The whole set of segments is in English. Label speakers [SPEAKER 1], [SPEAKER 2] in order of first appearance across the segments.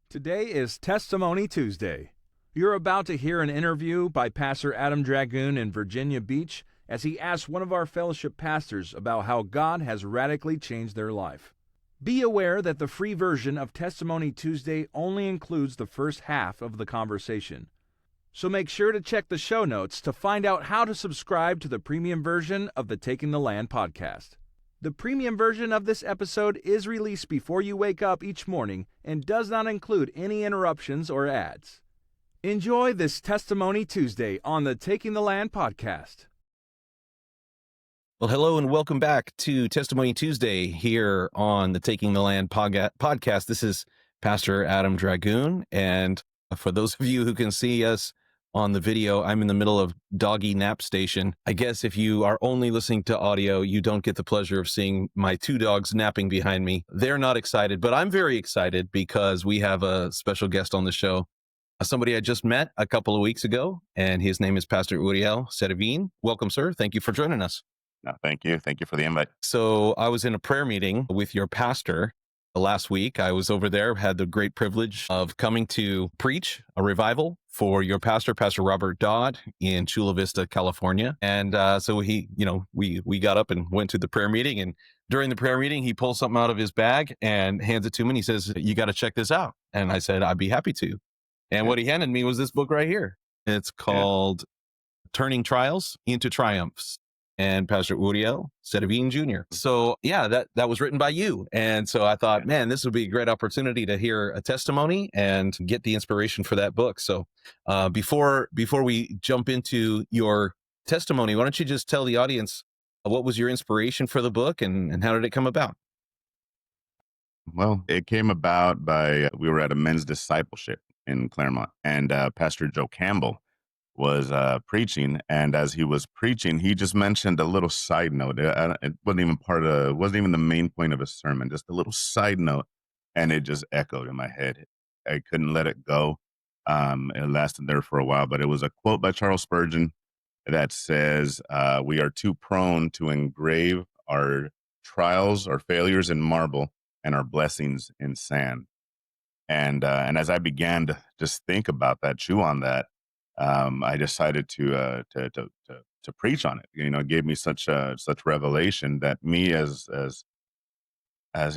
[SPEAKER 1] Today is Testimony Tuesday. You're about to hear an interview by Pastor Adam Dragoon in Virginia Beach as he asks one of our fellowship pastors about how God has radically changed their life. Be aware that the free version of Testimony Tuesday only includes the first half of the conversation. So make sure to check the show notes to find out how to subscribe to the premium version of the Taking the Land podcast. The premium version of this episode is released before you wake up each morning and does not include any interruptions or ads. Enjoy this Testimony Tuesday on the Taking the Land podcast.
[SPEAKER 2] Well, hello and welcome back to Testimony Tuesday here on the Taking the Land podcast. This is Pastor Adam Dragoon, and for those of you who can see us on the video, I'm in the middle of doggy nap station. I guess if you are only listening to audio, you don't get the pleasure of seeing my two dogs napping behind me. They're not excited, but I'm very excited because we have a special guest on the show, somebody I just met a couple of weeks ago, and his name is Pastor Uriel Servin. Welcome, sir. Thank you for joining us.
[SPEAKER 3] No, thank you. Thank you for the invite.
[SPEAKER 2] So I was in a prayer meeting with your pastor last week. I was over there, had the great privilege of coming to preach a revival for your pastor, Pastor Robert Dodd, in Chula Vista, California. And so we got up and went to the prayer meeting. And during the prayer meeting, he pulls something out of his bag and hands it to me. And he says, "You got to check this out." And I said, "I'd be happy to." And what he handed me was this book right here. It's called Turning Trials into Triumphs, and Pastor Uriel Servin Jr. So yeah, that was written by you. And so I thought, man, this would be a great opportunity to hear a testimony and get the inspiration for that book. So before we jump into your testimony, why don't you just tell the audience what was your inspiration for the book and how did it come about?
[SPEAKER 3] Well, it came about by, we were at a men's discipleship in Claremont, and Pastor Joe Campbell was preaching, and as he was preaching, he just mentioned a little side note. It wasn't even the main point of his sermon, just a little side note, and it just echoed in my head. I couldn't let it go. It lasted there for a while, but it was a quote by Charles Spurgeon that says, "We are too prone to engrave our trials, our failures in marble, and our blessings in sand." And as I began to just think about that, chew on that, I decided to preach on it. You know, it gave me such revelation that me as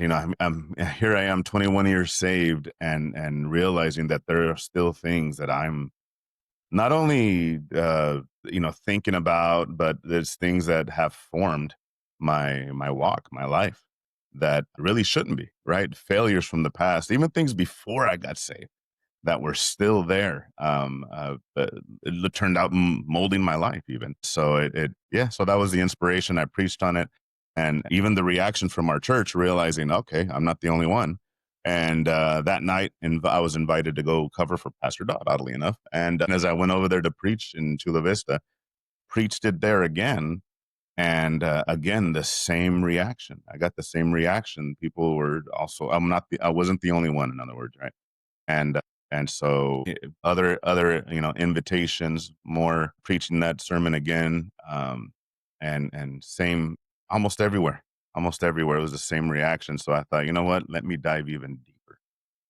[SPEAKER 3] you know, I'm here. I am 21 years saved, and realizing that there are still things that I'm not only thinking about, but there's things that have formed my walk, my life, that really shouldn't be, right? Failures from the past, even things before I got saved, that were still there. But it turned out molding my life even. So so that was the inspiration. I preached on it. And even the reaction from our church, realizing, okay, I'm not the only one. And that night, I was invited to go cover for Pastor Dodd, oddly enough. And as I went over there to preach in Chula Vista, preached it there again. And again, the same reaction. I got the same reaction. People were also, I wasn't the only one, in other words, right? And so other invitations, more preaching that sermon again, and same almost everywhere it was the same reaction. So I thought, you know what, let me dive even deeper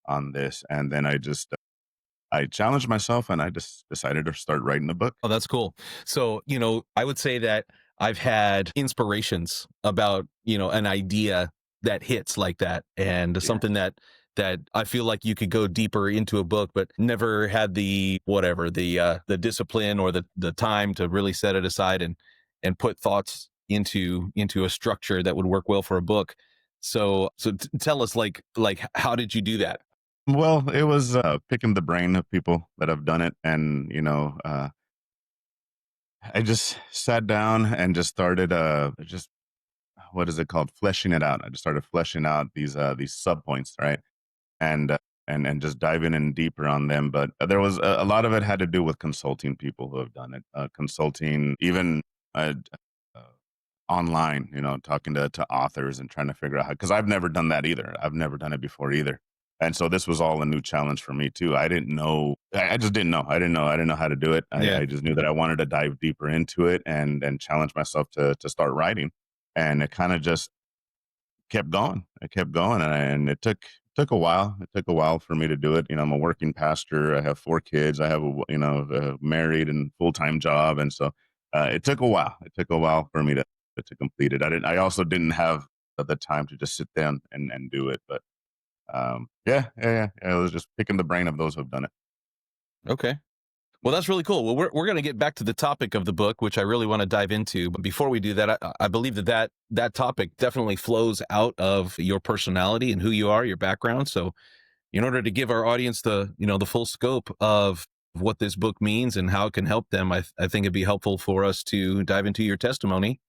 [SPEAKER 3] on this. And then I challenged myself, and I just decided to start writing a book.
[SPEAKER 2] Oh, that's cool. So, I would say that I've had inspirations about, an idea that hits like that, and something that I feel like you could go deeper into a book, but never had the discipline or the time to really set it aside and put thoughts into a structure that would work well for a book. So tell us, like how did you do that?
[SPEAKER 3] Well, it was picking the brain of people that have done it, and I just sat down and just started what is it called, fleshing it out. I just started fleshing out these sub points, right? And just diving in deeper on them. But there was a lot of it had to do with consulting people who have done it, consulting even online, talking to authors and trying to figure out how, because I've never done that either. I've never done it before either. And so this was all a new challenge for me too. I didn't know. I just didn't know. I didn't know how to do it. I just knew that I wanted to dive deeper into it and challenge myself to start writing. And it kind of just kept going. It kept going, and it took Took a while. It took a while for me to do it. I'm a working pastor. I have 4 kids. I have a married and full-time job, and so it took a while. It took a while for me to complete it. I also didn't have the time to just sit down and do it. But yeah. It was just picking the brain of those who've done it.
[SPEAKER 2] Okay. Well, that's really cool. Well, we're going to get back to the topic of the book, which I really want to dive into. But before we do that, I believe that topic definitely flows out of your personality and who you are, your background. So in order to give our audience the full scope of what this book means and how it can help them, I think it'd be helpful for us to dive into your testimony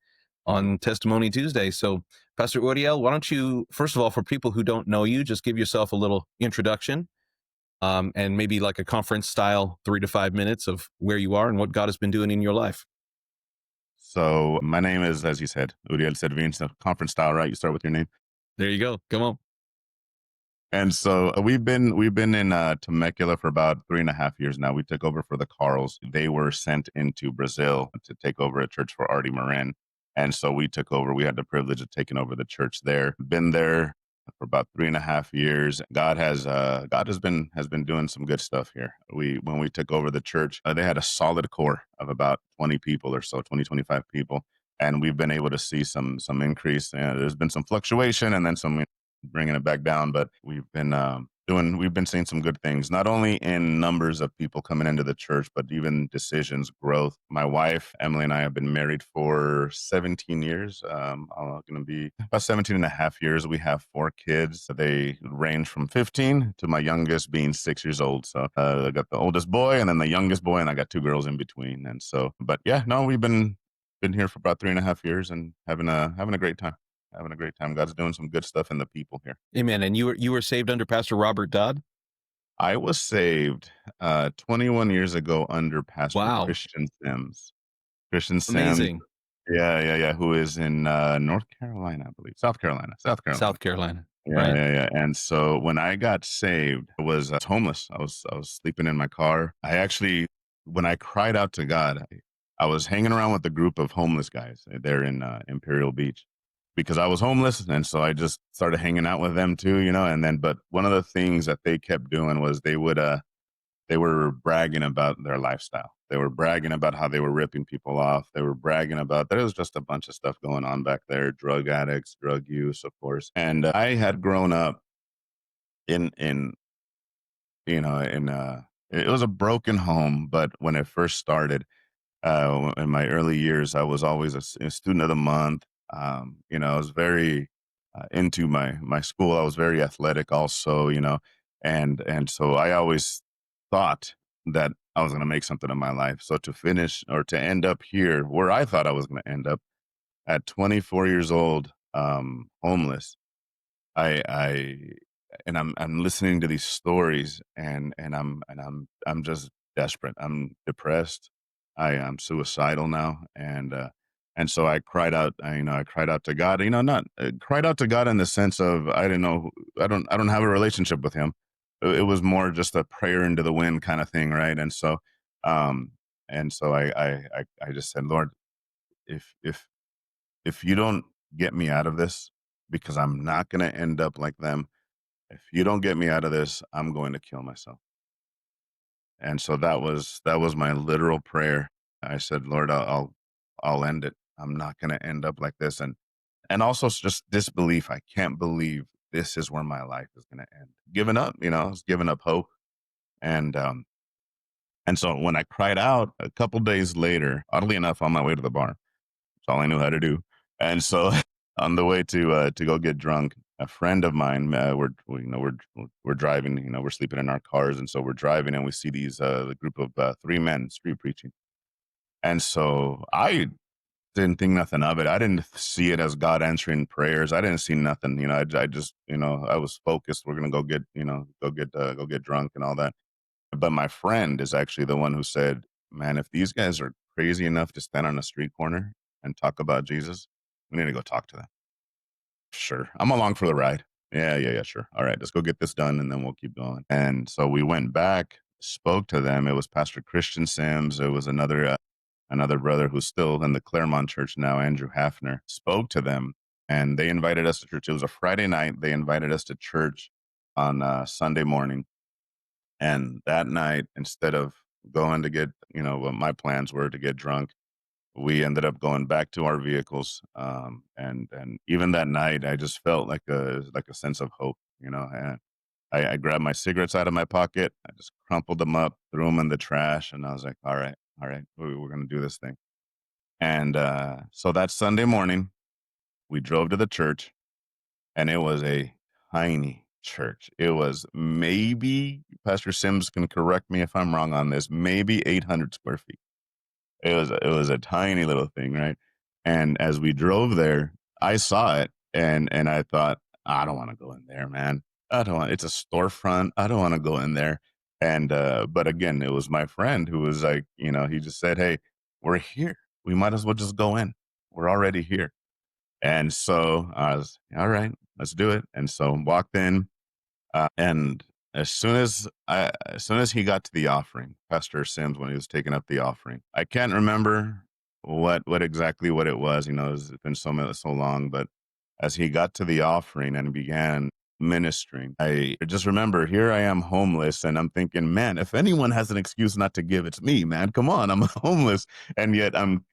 [SPEAKER 2] on Testimony Tuesday. So Pastor Uriel, why don't you, first of all, for people who don't know you, just give yourself a little introduction, and maybe like a conference style 3 to 5 minutes of where you are and what God has been doing in your life.
[SPEAKER 3] So my name is, as you said, Uriel Servin. So conference style, right? You start with your name.
[SPEAKER 2] There you go. Come on.
[SPEAKER 3] And so we've been in Temecula for about 3.5 years now. We took over for the Carls. They were sent into Brazil to take over a church for Artie Morin. And so we took over. We had the privilege of taking over the church there. Been there for about 3.5 years. God has been doing some good stuff here. When we took over the church, they had a solid core of about 20 people or so, 25 people. And we've been able to see some increase. There's been some fluctuation and then some bringing it back down, but we've been seeing some good things, not only in numbers of people coming into the church, but even decisions, growth. My wife, Emily, and I have been married for 17 years. I'm going to be about 17 and a half years. We have 4 kids. They range from 15 to my youngest being 6 years old. So I got the oldest boy and then the youngest boy, and I got 2 girls in between. And so, but yeah, no, we've been here for about 3.5 years and having a great time. Having a great time. God's doing some good stuff in the people here.
[SPEAKER 2] Amen. And you were saved under Pastor Robert Dodd?
[SPEAKER 3] I was saved 21 years ago under Pastor
[SPEAKER 2] Wow.
[SPEAKER 3] Christian Sims. Christian Sims,
[SPEAKER 2] Amazing.
[SPEAKER 3] yeah, who is in North Carolina, I believe. South Carolina.
[SPEAKER 2] South Carolina.
[SPEAKER 3] Yeah,
[SPEAKER 2] Right.
[SPEAKER 3] yeah. And so when I got saved, I was homeless. I was sleeping in my car. When I cried out to God, I was hanging around with a group of homeless guys there in Imperial Beach, because I was homeless, and so I just started hanging out with them too, but one of the things that they kept doing was they were bragging about their lifestyle. They were bragging about how they were ripping people off. They were bragging about there was just a bunch of stuff going on back there, drug addicts, drug use, of course. And I had grown up in it was a broken home, but when it first started, in my early years, I was always a student of the month. I was very into my school. I was very athletic, also. And so I always thought that I was going to make something of my life. So to finish or to end up here, where I thought I was going to end up at 24 years old, homeless, I and I'm listening to these stories, and I'm just desperate. I'm depressed. I am suicidal now, and so I cried out. I cried out to God. Not cried out to God in the sense of I didn't know. I don't have a relationship with Him. It was more just a prayer into the wind kind of thing, right? Um, and so I just said, Lord, if you don't get me out of this, because I'm not going to end up like them. If you don't get me out of this, I'm going to kill myself. And so that was my literal prayer. I said, Lord, I'll end it. I'm not going to end up like this. And also just disbelief. I can't believe this is where my life is going to end. Giving up, I was giving up hope. And so when I cried out a couple days later, oddly enough, on my way to the bar, that's all I knew how to do. And so on the way to go get drunk, a friend of mine, we're driving, we're sleeping in our cars, and so we're driving, and we see the group of 3 men street preaching, and so I didn't think nothing of it. I didn't see it as God answering prayers. I didn't see nothing. I just, I was focused. We're gonna go get drunk and all that. But my friend is actually the one who said, "Man, if these guys are crazy enough to stand on a street corner and talk about Jesus, we need to go talk to them." Sure. I'm along for the ride. Yeah, sure. All right, let's go get this done and then we'll keep going. And so we went back, spoke to them. It was Pastor Christian Sims. It was another brother who's still in the Claremont church now, Andrew Hafner, spoke to them, and they invited us to church. It was a Friday night. They invited us to church on Sunday morning. And that night, instead of going to get, what my plans were to get drunk, we ended up going back to our vehicles. And even that night, I just felt like a sense of hope. And I grabbed my cigarettes out of my pocket. I just crumpled them up, threw them in the trash, and I was like, all right, we're gonna do this thing. And so that Sunday morning, we drove to the church, and it was a tiny church. It was maybe, Pastor Sims can correct me if I'm wrong on this, maybe 800 square feet. It was a tiny little thing, right? And as we drove there, I saw it and I thought, I don't want to go in there, man. I don't want it's a storefront. I don't want to go in there. And but again, it was my friend who was like, he just said, "Hey, we're here. We might as well just go in. We're already here." And so I was, all right, let's do it. And so walked in, and as soon as he got to the offering, Pastor Sims, when he was taking up the offering, I can't remember what exactly what it was. It's been so long, but as he got to the offering and began ministering, I just remember here I am homeless, and I'm thinking, man, if anyone has an excuse not to give, it's me, man. Come on, I'm homeless, and yet I'm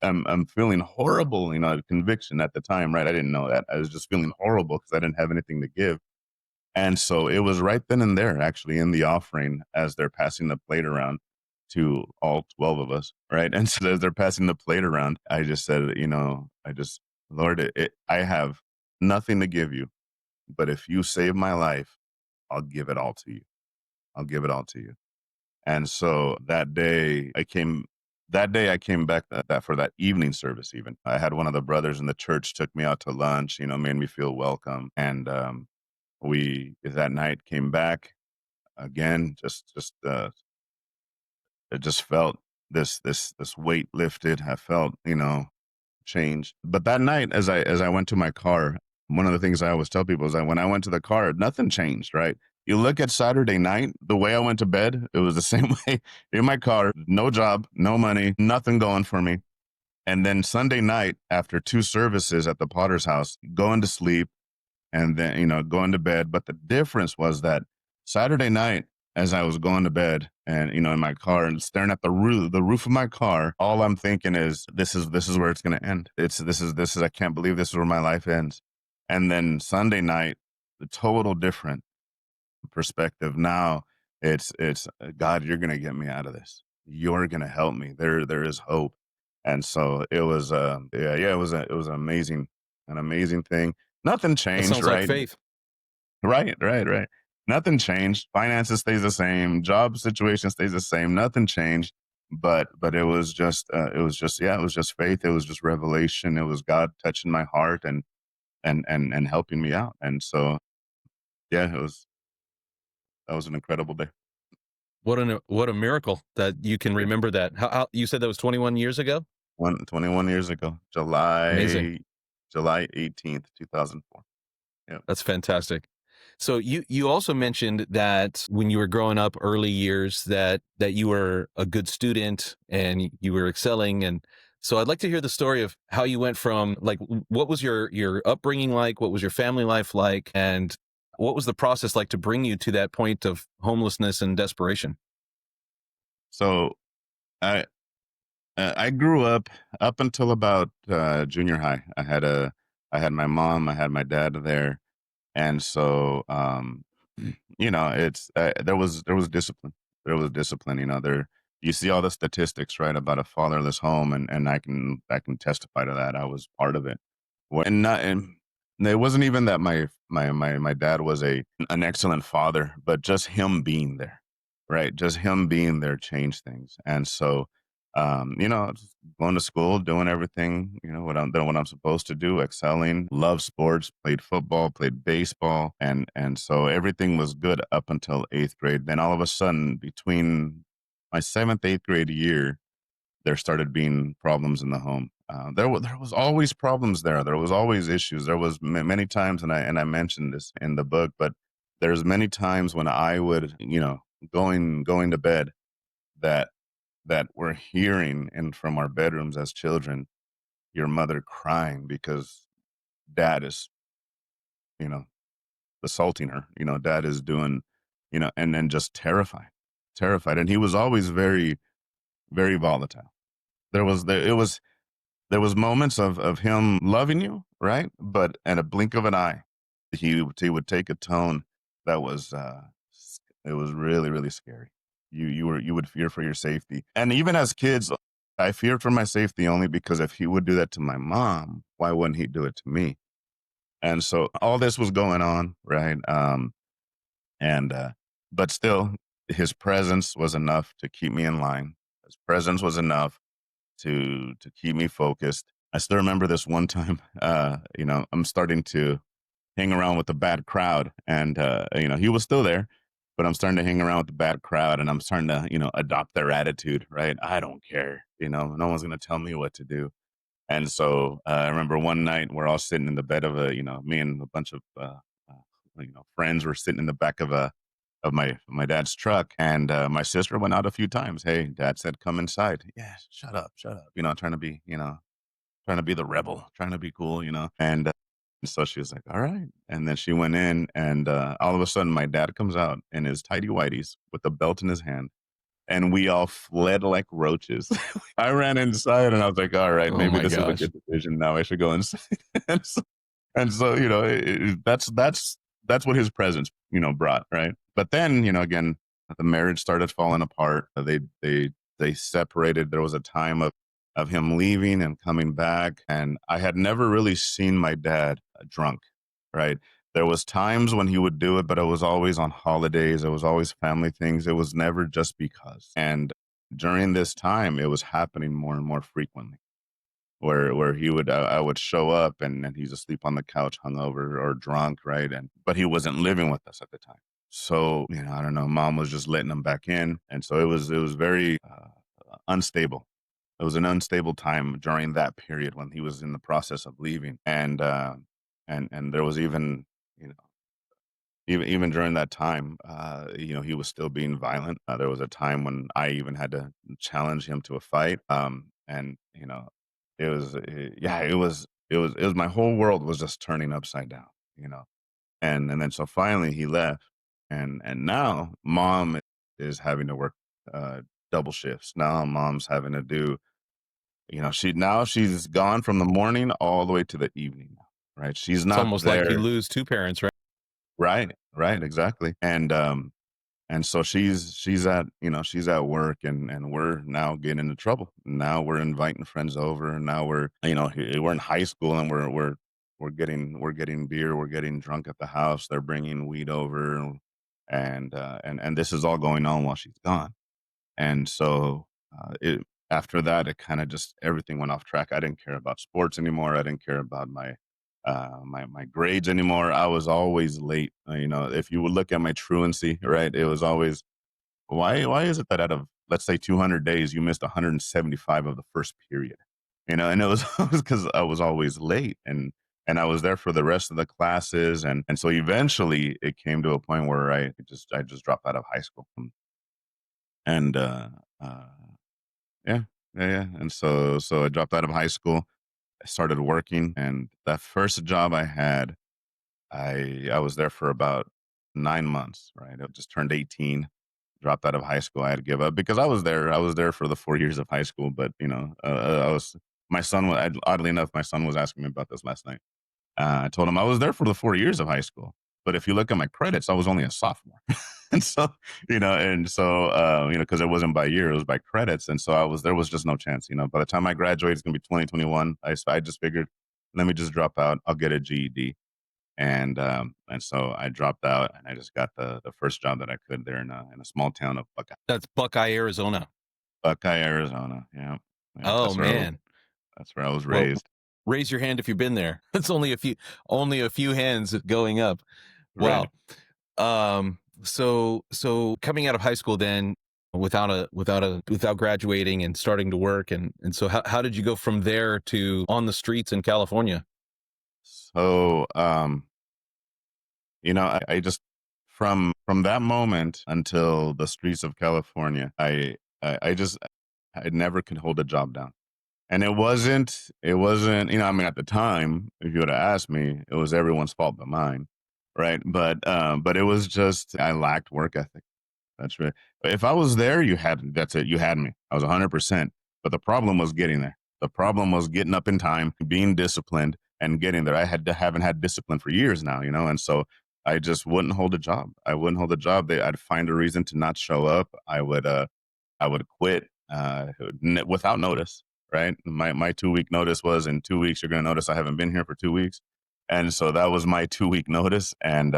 [SPEAKER 3] feeling horrible. Conviction at the time, right? I didn't know that. I was just feeling horrible because I didn't have anything to give. And so it was right then and there, actually, in the offering, as they're passing the plate around to all 12 of us, right? And so as they're passing the plate around, I just said, Lord, I have nothing to give you, but if you save my life, I'll give it all to you. I'll give it all to you. And so that day I came back that for that evening service. Even I had one of the brothers in the church took me out to lunch, made me feel welcome. And we that night came back again, it just felt this weight lifted. I felt, change. But that night, as I went to my car, one of the things I always tell people is that when I went to the car, nothing changed, right? You look at Saturday night, the way I went to bed, it was the same way in my car, no job, no money, nothing going for me. And then Sunday night, after two services at the Potter's house, going to sleep, and then going to bed. But the difference was that Saturday night, as I was going to bed and in my car and staring at the roof of my car, all I'm thinking is this is where it's going to end. This is I can't believe this is where my life ends. And then Sunday night, the total different perspective. Now it's God, you're going to get me out of this. You're going to help me. There is hope. And so it was it was an amazing thing. Nothing
[SPEAKER 2] That
[SPEAKER 3] changed,
[SPEAKER 2] sounds like
[SPEAKER 3] right?
[SPEAKER 2] faith.
[SPEAKER 3] Right. Nothing changed. Finances stays the same. Job situation stays the same. Nothing changed. But it was just faith. It was just revelation. It was God touching my heart and helping me out. And so yeah, that was an incredible day.
[SPEAKER 2] What a miracle that you can
[SPEAKER 3] Yeah.
[SPEAKER 2] remember that. How you said that was 21 years ago?
[SPEAKER 3] 21 years ago,
[SPEAKER 2] Amazing.
[SPEAKER 3] July 18th, 2004. Yeah.
[SPEAKER 2] That's fantastic. So you also mentioned that when you were growing up, early years, that you were a good student and you were excelling. And so I'd like to hear the story of how you went from, like, what was your upbringing like? What was your family life like? And what was the process like to bring you to that point of homelessness and desperation?
[SPEAKER 3] So I I grew up until about junior high. I had my mom, I had my dad there, and so it's there was discipline. There was discipline. There you see all the statistics, right, about a fatherless home, and I can testify to that. I was part of it. And it wasn't even that my dad was an excellent father, but just him being there, right? Just him being there changed things. And so, just going to school, doing everything, what I'm supposed to do, excelling, love sports, played football, played baseball, and so everything was good up until eighth grade. Then all of a sudden, between my seventh, eighth grade year, there started being problems in the home. There was always problems there. There was always issues. There was many times, and I mentioned this in the book, but there's many times when I would, going to bed, that we're hearing and from our bedrooms as children, your mother crying because dad is, you know, assaulting her. Dad is doing, and then just terrified. And he was always very, very volatile. There was moments of him loving you, right? But at a blink of an eye, he would take a tone that was it was really, really scary. You would fear for your safety. And even as kids, I feared for my safety only because if he would do that to my mom, why wouldn't he do it to me? And so all this was going on, right? And but still, his presence was enough to keep me in line. His presence was enough to keep me focused. I still remember this one time. I'm starting to hang around with the bad crowd, and he was still there, but I'm starting to hang around with the bad crowd, and I'm starting to adopt their attitude. Right? I don't care. No one's gonna tell me what to do. And so I remember one night we're all sitting in the bed of me and a bunch of friends were sitting in the back of my dad's truck, and my sister went out a few times. Hey, Dad said come inside. Yeah, shut up, shut up. Trying to be the rebel, trying to be cool. And so she was like, all right. And then she went in, and all of a sudden my dad comes out in his tighty whities with a belt in his hand, and we all fled like roaches. I ran inside, and I was like, all right,
[SPEAKER 2] Oh
[SPEAKER 3] maybe
[SPEAKER 2] my
[SPEAKER 3] this is a
[SPEAKER 2] gosh.
[SPEAKER 3] good decision. Now I should go inside. And so that's what his presence brought, right? But then again, the marriage started falling apart. They separated. There was a time of him leaving and coming back, and I had never really seen my dad drunk, right? There was times when he would do it, but it was always on holidays. It was always family things. It was never just because. And during this time, it was happening more and more frequently, where he would I would show up, and he's asleep on the couch, hungover or drunk, right? And but he wasn't living with us at the time. So I don't know. Mom was just letting him back in, and so it was very unstable. It was an unstable time during that period when he was in the process of leaving, and there was even you know even during that time, he was still being violent. There was a time when I even had to challenge him to a fight. And it was, yeah, it was my whole world was just turning upside down. You know, and then so finally he left, and now mom is having to work uh, double shifts. Now mom's having to do, she's gone from the morning all the way to the evening. Right, she's
[SPEAKER 2] It's
[SPEAKER 3] not
[SPEAKER 2] almost like you
[SPEAKER 3] there.
[SPEAKER 2] lose two parents, right?
[SPEAKER 3] Right, exactly. And so she's at work, and we're now getting into trouble. Now we're inviting friends over, and now we're in high school, and we're getting beer, we're getting drunk at the house. They're bringing weed over, and this is all going on while she's gone. And so it after that, it kind of just everything went off track. I didn't care about sports anymore. I didn't care about my grades anymore. I was always late. If you would look at my truancy, right, it was always why is it that out of, let's say, 200 days you missed 175 of the first period? And it was because I was always late, and I was there for the rest of the classes, and so eventually it came to a point where I just dropped out of high school. And uh yeah, yeah. And so I dropped out of high school. I started working, and that first job I had, I was there for about 9 months. Right, I just turned 18, dropped out of high school. I had to give up because I was there. I was there for the 4 years of high school, but I was. My son was, oddly enough, my son was asking me about this last night. I told him I was there for the 4 years of high school, but if you look at my credits, I was only a sophomore. And so, because it wasn't by year, it was by credits. And so there was just no chance. By the time I graduate, it's going to be 2021. I just figured, let me just drop out. I'll get a GED. And so I dropped out, and I just got the first job that I could there in a small town of
[SPEAKER 2] That's Buckeye, Arizona.
[SPEAKER 3] Buckeye, Arizona. Yeah. Yeah.
[SPEAKER 2] Oh
[SPEAKER 3] That's where
[SPEAKER 2] man.
[SPEAKER 3] I was
[SPEAKER 2] Well,
[SPEAKER 3] raised.
[SPEAKER 2] raise your hand if you've been there. It's only a few hands going up.
[SPEAKER 3] Right.
[SPEAKER 2] Wow. So coming out of high school then without graduating and starting to work, and so how did you go from there to on the streets in California?
[SPEAKER 3] So, I just from that moment until the streets of California, I never could hold a job down. And it wasn't, I mean, at the time, if you would have asked me, it was everyone's fault but mine, right? But it was just I lacked work ethic. That's right. If I was there, that's it. You had me. I was 100%. But the problem was getting there. The problem was getting up in time, being disciplined, and getting there. Haven't had discipline for years now, and so I just wouldn't hold a job. I wouldn't hold a job. I'd find a reason to not show up. I would quit without notice. Right. My 2 week notice was in 2 weeks you're going to notice I haven't been here for 2 weeks, and so that was my 2 week notice, and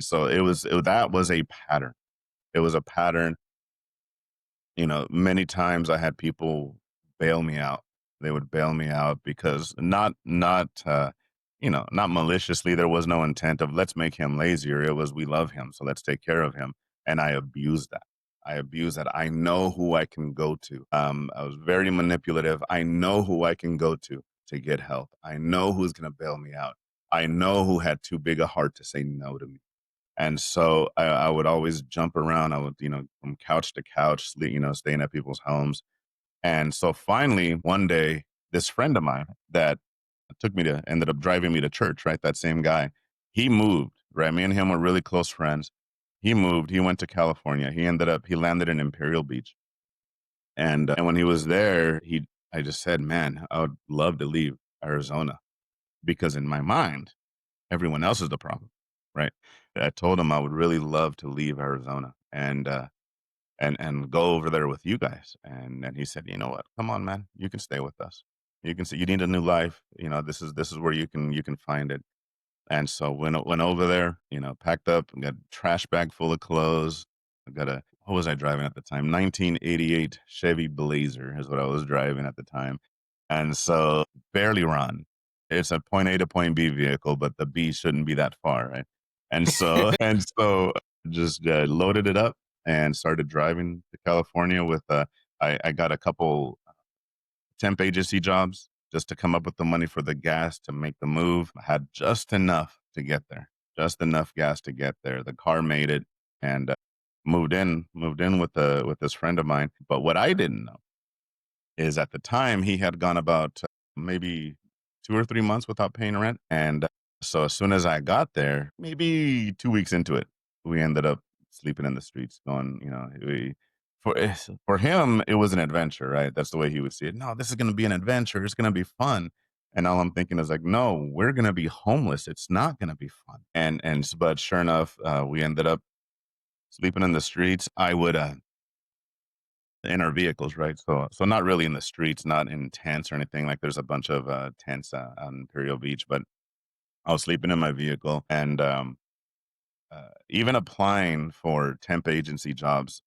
[SPEAKER 3] so that was a pattern. It was a pattern. Many times I had people bail me out. They would bail me out because not maliciously. There was no intent of let's make him lazier. It was we love him, so let's take care of him. And I abused that. I know who I can go to. I was very manipulative. I know who I can go to get help. I know who's going to bail me out. I know who had too big a heart to say no to me. And so I would always jump around. I would, from couch to couch, staying at people's homes. And so finally, one day, this friend of mine that ended up driving me to church, right? That same guy, he moved, right? Me and him were really close friends. He moved, he went to California. He landed in Imperial Beach. And when he was there, I just said, man, I would love to leave Arizona because in my mind, everyone else is the problem, right? I told him I would really love to leave Arizona and go over there with you guys. And he said, you know what? Come on, man, you can stay with us. You can see you need a new life. This is where you can find it. And so went over there, packed up, and got a trash bag full of clothes. I got what was I driving at the time? 1988 Chevy Blazer is what I was driving at the time. And so barely run. It's a point A to point B vehicle, but the B shouldn't be that far, right? And so and so just loaded it up and started driving to California with I got a couple temp agency jobs just to come up with the money for the gas to make the move. I had just enough to get there, just enough gas to get there. The car made it, and moved in with this friend of mine. But what I didn't know is at the time he had gone about maybe 2 or 3 months without paying rent, and so as soon as I got there, maybe 2 weeks into it, we ended up sleeping in the streets. Going, for him, it was an adventure, right? That's the way he would see it. No, this is going to be an adventure. It's going to be fun. And all I'm thinking is like, no, we're going to be homeless. It's not going to be fun. But sure enough, we ended up sleeping in the streets. I would in our vehicles, right? So not really in the streets, not in tents or anything. Like there's a bunch of tents on Imperial Beach, but I was sleeping in my vehicle, and even applying for temp agency jobs,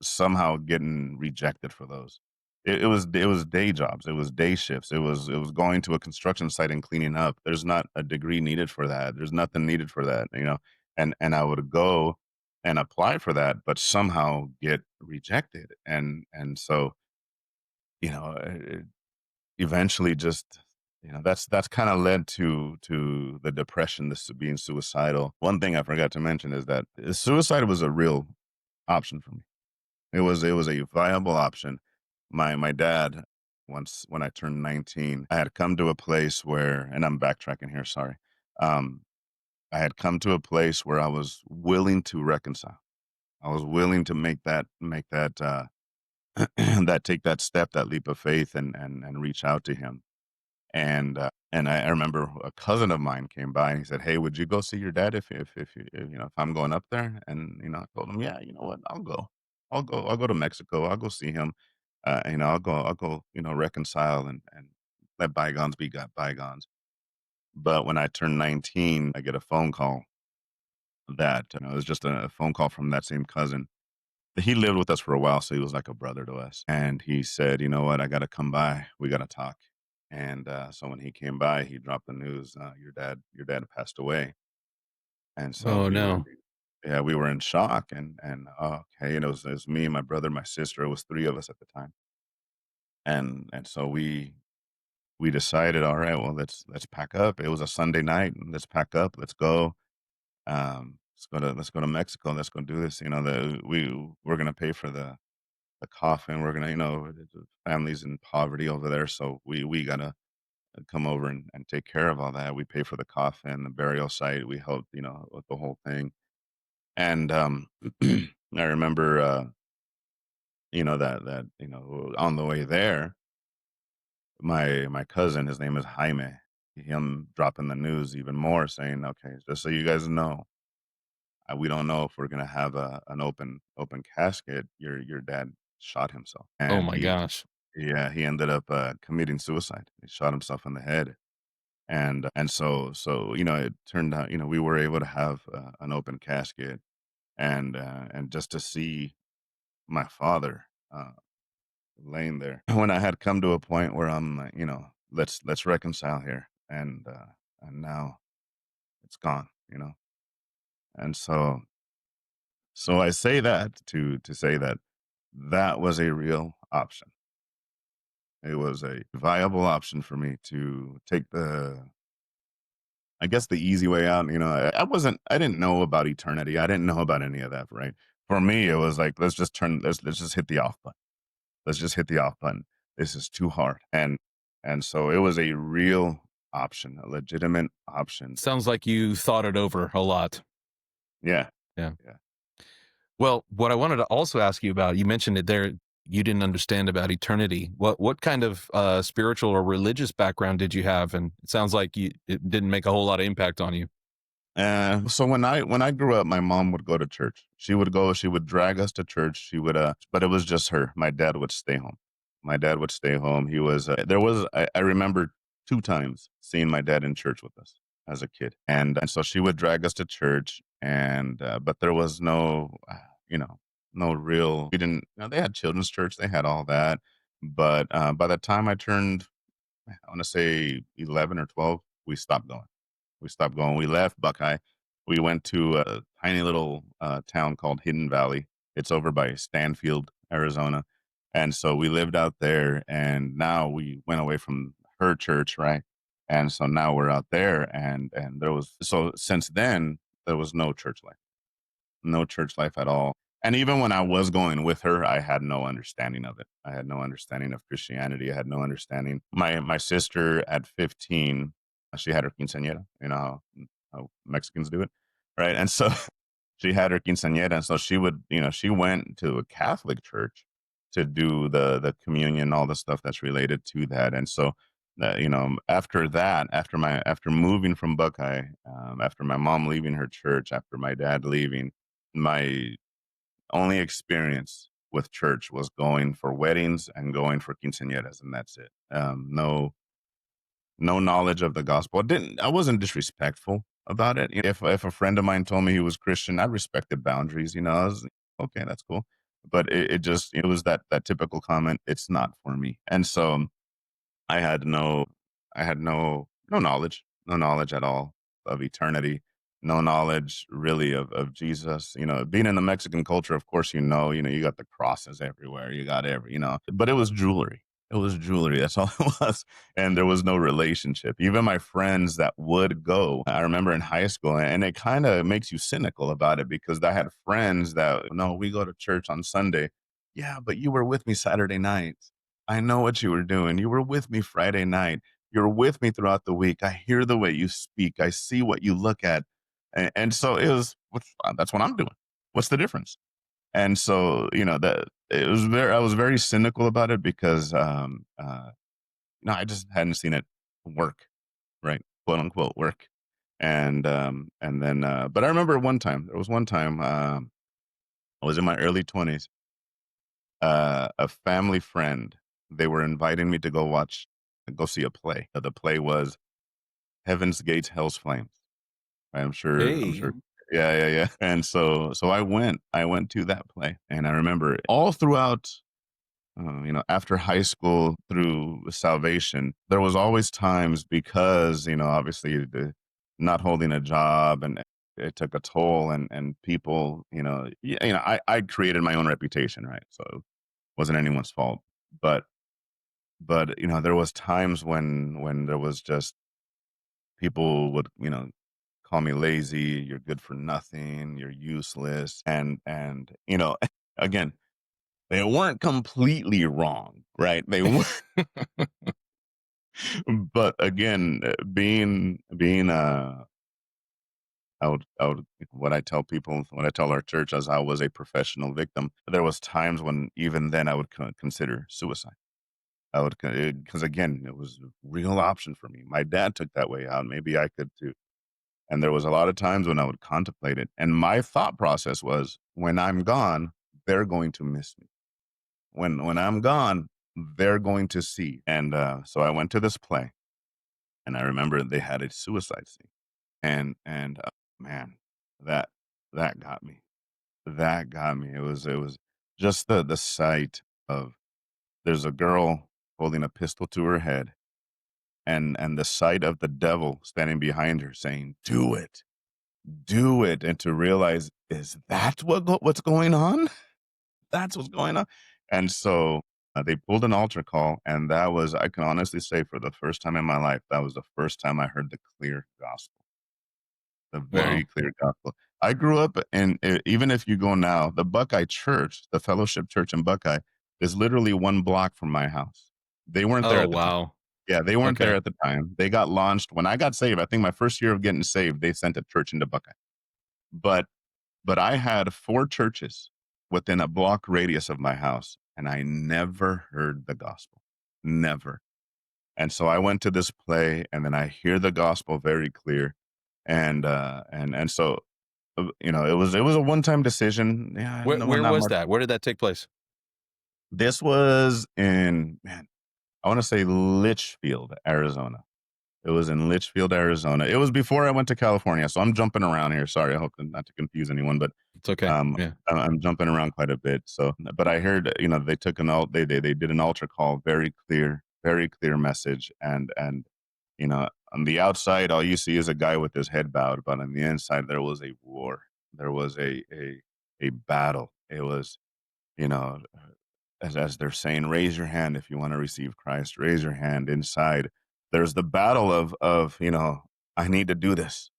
[SPEAKER 3] somehow getting rejected for those. It was day jobs. It was day shifts. It was going to a construction site and cleaning up. There's not a degree needed for that. There's nothing needed for that. And I would go and apply for that, but somehow get rejected. And so eventually just that's kind of led to the depression, this being suicidal. One thing I forgot to mention is that suicide was a real option for me. It was a viable option. My dad, once when I turned 19, I had come to a place where, and I'm backtracking here, sorry. Um, I had come to a place where I was willing to reconcile. I was willing to make that that take that step, that leap of faith, and reach out to him. And I remember a cousin of mine came by and he said, "Hey, would you go see your dad if I'm going up there?" And I told him, "Yeah, you know what? I'll go. I'll go to Mexico. I'll go see him. I'll go reconcile and let bygones be bygones." But when I turned 19, I get a phone call that it was just a phone call from that same cousin. He lived with us for a while, so he was like a brother to us. And he said, "You know what? I got to come by. We got to talk." And so when he came by, he dropped the news: your dad passed away. And so
[SPEAKER 2] Oh
[SPEAKER 3] we were,
[SPEAKER 2] no.
[SPEAKER 3] yeah, we were in shock. And okay, it was me, my brother, my sister. It was three of us at the time. And so we decided, all right, well, let's pack up. It was a Sunday night. Let's pack up. Let's go. Let's go to Mexico. Let's go do this. We're gonna pay for the coffin. We're gonna, the family's in poverty over there, so we gotta come over and take care of all that. We pay for the coffin, the burial site. We helped, with the whole thing. And I remember, that on the way there, my cousin, his name is Jaime, him dropping the news even more, saying, "Okay, just so you guys know, we don't know if we're gonna have an open casket. Your dad shot himself,
[SPEAKER 2] Oh
[SPEAKER 3] and
[SPEAKER 2] my gosh.
[SPEAKER 3] he ended up committing suicide. He shot himself in the head." And so it turned out, we were able to have an open casket, and just to see my father laying there when I had come to a point where I'm like, let's reconcile here, and now it's gone, and so I say that to say that that was a real option. It was a viable option for me to take I guess the easy way out. I didn't know about eternity. I didn't know about any of that, right? For me, it was like, let's just hit the off button. Let's just hit the off button. This is too hard. And so it was a real option, a legitimate option.
[SPEAKER 2] Sounds like you thought it over a lot.
[SPEAKER 3] Yeah.
[SPEAKER 2] Yeah.
[SPEAKER 3] Yeah.
[SPEAKER 2] Well, what I wanted to also ask you about, you mentioned it there, you didn't understand about eternity. What kind of spiritual or religious background did you have? And it sounds like it didn't make a whole lot of impact on you.
[SPEAKER 3] So when I grew up, my mom would go to church. She would drag us to church. But it was just her. My dad would stay home. My dad would stay home. I remember 2 times seeing my dad in church with us as a kid. And so she would drag us to church, but there was no real, we didn't, they had children's church. They had all that. But by the time I turned, I want to say 11 or 12, we stopped going. We stopped going. We left Buckeye. We went to a tiny little town called Hidden Valley. It's over by Stanfield, Arizona. And so we lived out there. And now we went away from her church, right? And so now we're out there. And since then, there was no church life at all. And even when I was going with her, I had no understanding of it. I had no understanding of Christianity. I had no understanding. My sister at 15, she had her quinceañera. You know how Mexicans do it, right? And so she had her quinceañera, and so she went to a Catholic church to do the communion, all the stuff that's related to that. And so, after that, after moving from Buckeye, after my mom leaving her church, after my dad leaving, my only experience with church was going for weddings and going for quinceañeras, and that's it. No knowledge of the gospel. I wasn't disrespectful about it. If a friend of mine told me he was Christian, I respected boundaries. I was like, okay, that's cool. But it was that typical comment. It's not for me, and so I had no no knowledge at all of eternity, no knowledge really of Jesus. Being in the Mexican culture, of course, you got the crosses everywhere, you got but it was jewelry. It was jewelry. That's all it was. And there was no relationship. Even my friends that would go, I remember in high school, and it kind of makes you cynical about it because I had friends that, no, we go to church on Sunday. Yeah, but you were with me Saturday night. I know what you were doing. You were with me Friday night. You're with me throughout the week. I hear the way you speak. I see what you look at. And so that's what I'm doing. What's the difference? And so, that I was very cynical about it because, I just hadn't seen it work, right? Quote unquote work. And then, but I remember there was one time, I was in my early 20s, a family friend, they were inviting me to go see a play. The play was Heaven's Gates, Hell's Flames. I'm sure. I'm
[SPEAKER 2] Hey,
[SPEAKER 3] sure. Yeah, yeah, yeah. And so I went. I went to that play, and I remember all throughout. After high school through salvation, there was always times because obviously not holding a job and it took a toll, and people, I created my own reputation, right? So it wasn't anyone's fault, but there was times when there was just people would call me lazy, you're good for nothing, you're useless, and again, they weren't completely wrong, right? They weren't But again, I would what I tell people, what I tell our church, as I was a professional victim, there was times when even then I would consider suicide. I would, because again, it was a real option for me. My dad took that way out. Maybe I could too. And there was a lot of times when I would contemplate it. And my thought process was, when I'm gone, they're going to miss me. When I'm gone, they're going to see. And so I went to this play, and I remember they had a suicide scene, and man, that that got me. That got me. It was just the sight of, there's a girl holding a pistol to her head, and the sight of the devil standing behind her saying, do it, and to realize, is that what's going on? That's what's going on. And so they pulled an altar call, and that was, I can honestly say, for the first time in my life, that was the first time I heard the clear gospel, the
[SPEAKER 2] Wow.
[SPEAKER 3] very clear gospel. I grew up in, even if you go now, the Buckeye Church, the Fellowship Church in Buckeye, is literally 1 block from my house. They weren't there
[SPEAKER 2] Oh,
[SPEAKER 3] at the time.
[SPEAKER 2] wow.
[SPEAKER 3] Yeah, they weren't
[SPEAKER 2] Okay.
[SPEAKER 3] there at the time. They got launched when I got saved. I think my first year of getting saved, they sent a church into Buckeye. But I had 4 churches within a block radius of my house, and I never heard the gospel. Never. And so I went to this play, and then I hear the gospel very clear. And so, it was a one-time decision. Yeah,
[SPEAKER 2] Where
[SPEAKER 3] no, well,
[SPEAKER 2] where
[SPEAKER 3] not
[SPEAKER 2] was
[SPEAKER 3] much.
[SPEAKER 2] that? Where did that take place?
[SPEAKER 3] This was in, man, I wanna say Litchfield, Arizona. It was in Litchfield, Arizona. It was before I went to California, so I'm jumping around here. Sorry, I hope not to confuse anyone, but
[SPEAKER 2] It's okay.
[SPEAKER 3] um,
[SPEAKER 2] Yeah.
[SPEAKER 3] I'm jumping around quite a bit. So, but I heard, they took they did an altar call, very clear message, and on the outside, all you see is a guy with his head bowed, but on the inside, there was a war. There was a battle. It was, you know, as they're saying, raise your hand if you want to receive Christ. Raise your hand. Inside, there's the battle of I need to do this.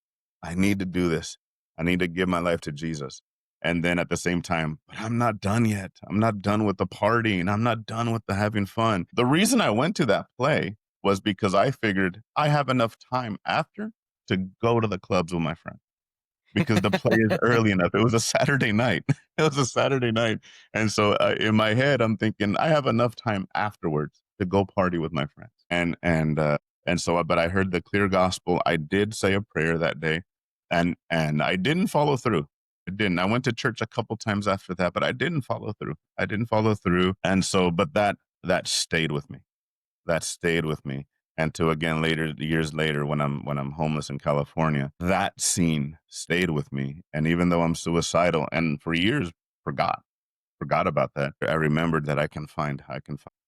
[SPEAKER 3] I need to do this. I need to give my life to Jesus. And then at the same time, but I'm not done yet. I'm not done with the partying. I'm not done with the having fun. The reason I went to that play was because I figured I have enough time after to go to the clubs with my friends, because the play is early enough. It was a Saturday night. It was a Saturday night. And so in my head, I'm thinking I have enough time afterwards to go party with my friends. But I heard the clear gospel. I did say a prayer that day, and I didn't follow through. I didn't. I went to church a couple times after that, but I didn't follow through. I didn't follow through. And so, but that stayed with me. That stayed with me. And to, again, later, years later, when I'm homeless in California, that scene stayed with me. And even though I'm suicidal, and for years forgot about that, I remembered that I can find.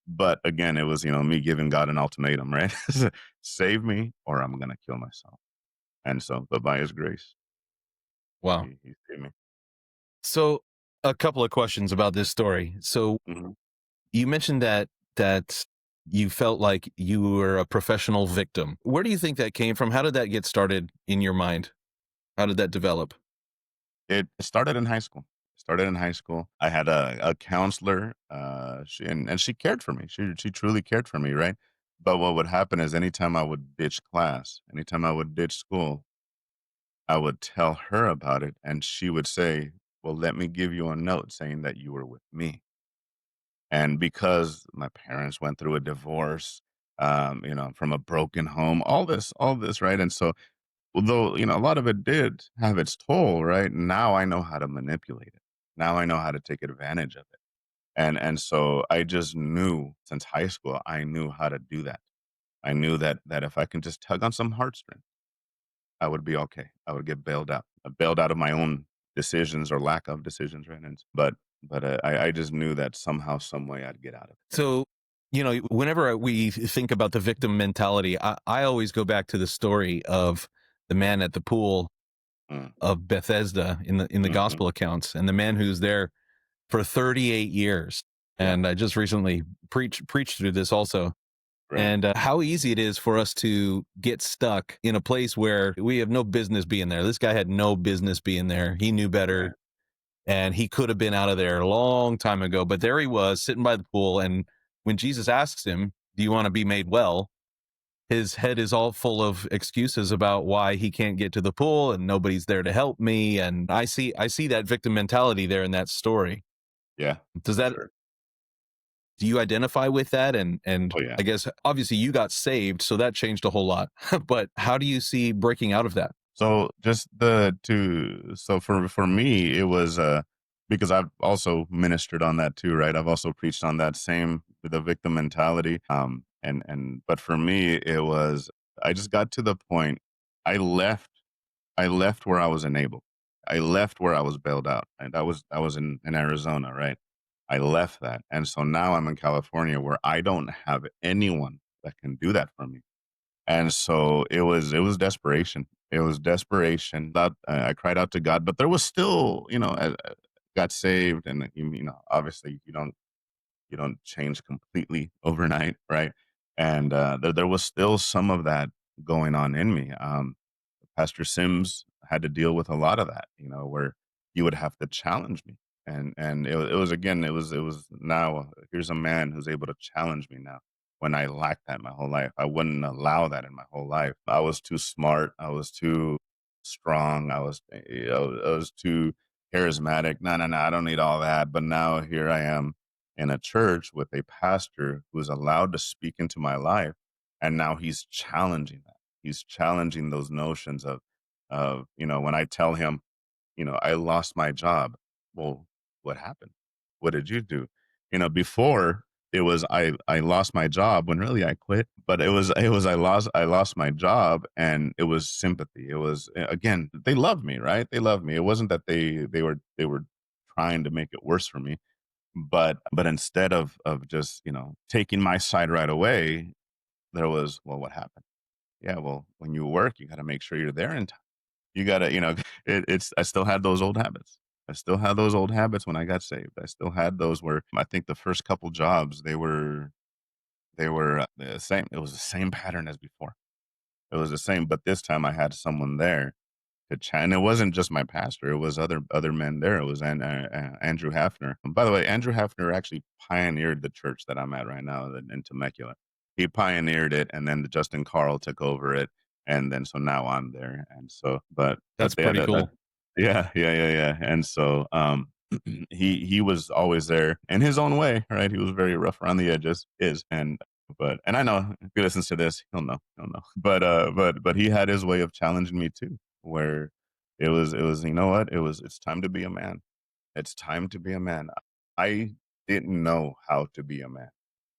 [SPEAKER 3] But again, it was, me giving God an ultimatum, right? Save me or I'm gonna kill myself. And so, but by His grace,
[SPEAKER 2] Wow.
[SPEAKER 3] He saved me.
[SPEAKER 2] So, a couple of questions about this story. So,
[SPEAKER 3] Mhm.
[SPEAKER 2] you mentioned that you felt like you were a professional victim. Where do you think that came from? How did that get started in your mind? How did that develop?
[SPEAKER 3] It started in high school. Started in high school. I had a counselor, and she cared for me. She truly cared for me, right? But what would happen is, anytime I would ditch class, anytime I would ditch school, I would tell her about it, and she would say, "Well, let me give you a note saying that you were with me." And because my parents went through a divorce, from a broken home, all this, right? And so, although, a lot of it did have its toll, right? Now I know how to manipulate it. Now I know how to take advantage of it. And so I just knew, since high school, I knew how to do that. I knew that if I can just tug on some heartstrings, I would be okay. I would get bailed out. Bailed out of my own decisions or lack of decisions, right? But I just knew that somehow, some way, I'd get out of it.
[SPEAKER 2] So, whenever we think about the victim mentality, I always go back to the story of the man at the pool
[SPEAKER 3] Mm,
[SPEAKER 2] of Bethesda in the
[SPEAKER 3] mhm.
[SPEAKER 2] gospel accounts, and the man who's there for 38 years.
[SPEAKER 3] Yeah,
[SPEAKER 2] And I just recently preached through this also,
[SPEAKER 3] right,
[SPEAKER 2] and how easy it is for us to get stuck in a place where we have no business being there. This guy had no business being there. He knew better,
[SPEAKER 3] right.
[SPEAKER 2] and he could have been out of there a long time ago. But there he was, sitting by the pool. And when Jesus asks him, "Do you want to be made well?" his head is all full of excuses about why he can't get to the pool and nobody's there to help me. And I see that victim mentality there in that story.
[SPEAKER 3] Yeah.
[SPEAKER 2] Does that,
[SPEAKER 3] Sure.
[SPEAKER 2] do you identify with that? And
[SPEAKER 3] Oh yeah.
[SPEAKER 2] I guess obviously you got saved, so that changed a whole lot. But how do you see breaking out of that?
[SPEAKER 3] So just so for me, it was because I've also ministered on that too, right? I've also preached on that same, the victim mentality. And but for me, it was, I just got to the point. I left I left where I was enabled. I left where I was bailed out. And I was in Arizona, right? I left that. And so now I'm in California where I don't have anyone that can do that for me. And so it was desperation. It was desperation. That I cried out to God, but there was still, I got saved, and obviously you don't change completely overnight, right? And there was still some of that going on in me. Pastor Sims had to deal with a lot of that, where you would have to challenge me. And it was again, it was now, here's a man who's able to challenge me now when I lacked that my whole life. I wouldn't allow that in my whole life. I was too smart. I was too strong. I was too charismatic. No, no, no, I don't need all that. But now here I am in a church with a pastor who's allowed to speak into my life, and now he's challenging that. He's challenging those notions of when I tell him, I lost my job. Well, what happened? What did you do? Before it was I lost my job when really I quit, but it was I lost my job, and it was sympathy. It was, again, they loved me, right? They loved me. It wasn't that they were trying to make it worse for me, but instead of just, taking my side right away, there was, well, what happened? Yeah, well, when you work, you got to make sure you're there in time. You got to, I still had those old habits. I still had those old habits when I got saved. I still had those where I think the first couple jobs, they were the same. It was the same pattern as before. It was the same, but this time I had someone there to chat, and it wasn't just my pastor. It was other men there. It was Andrew Hafner. And by the way, Andrew Hafner actually pioneered the church that I'm at right now in Temecula. He pioneered it, and then Justin Carl took over it, and then so now I'm there. And so, but
[SPEAKER 2] That's
[SPEAKER 3] they had
[SPEAKER 2] pretty cool.
[SPEAKER 3] yeah, yeah, yeah, yeah. And so, he was always there in his own way, right? He was very rough around the edges, and I know if he listens to this, he'll know. But he had his way of challenging me too, where it was, you know what? It's time to be a man. It's time to be a man. I didn't know how to be a man.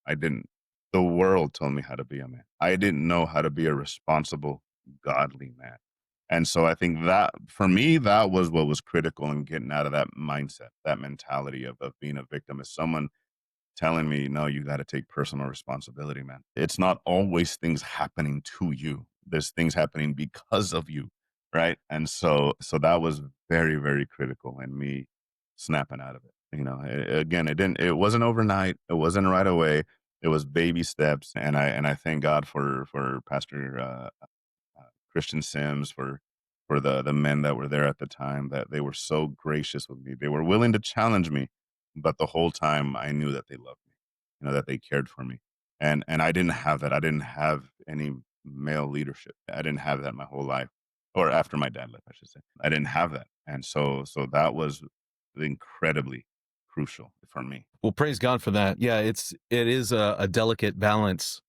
[SPEAKER 3] I didn't. The world told me how to be a man. I didn't know how to be a responsible, godly man. And so I think that for me, that was what was critical in getting out of that mindset, that mentality of being a victim, is someone telling me, no, you got to take personal responsibility, man. It's not always things happening to you. There's things happening because of you. Right. And so that was very, very critical in me snapping out of it. Again, it wasn't overnight. It wasn't right away. It was baby steps. And I thank God for Pastor Christian Sims, for the men that were there at the time, that they were so gracious with me. They were willing to challenge me, but the whole time I knew that they loved me, that they cared for me. And I didn't have that. I didn't have any male leadership. I didn't have that my whole life, or after my dad left, I should say. I didn't have that. And so that was incredibly crucial for me.
[SPEAKER 2] Well, praise God for that. Yeah, it is a delicate balance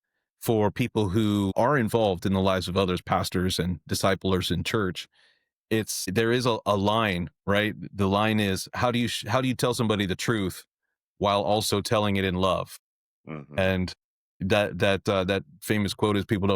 [SPEAKER 2] for people who are involved in the lives of others, pastors and disciplers in church. There is a line, right? The line is, how do you tell somebody the truth while also telling it in love?
[SPEAKER 3] Hmm.
[SPEAKER 2] And that famous quote is, people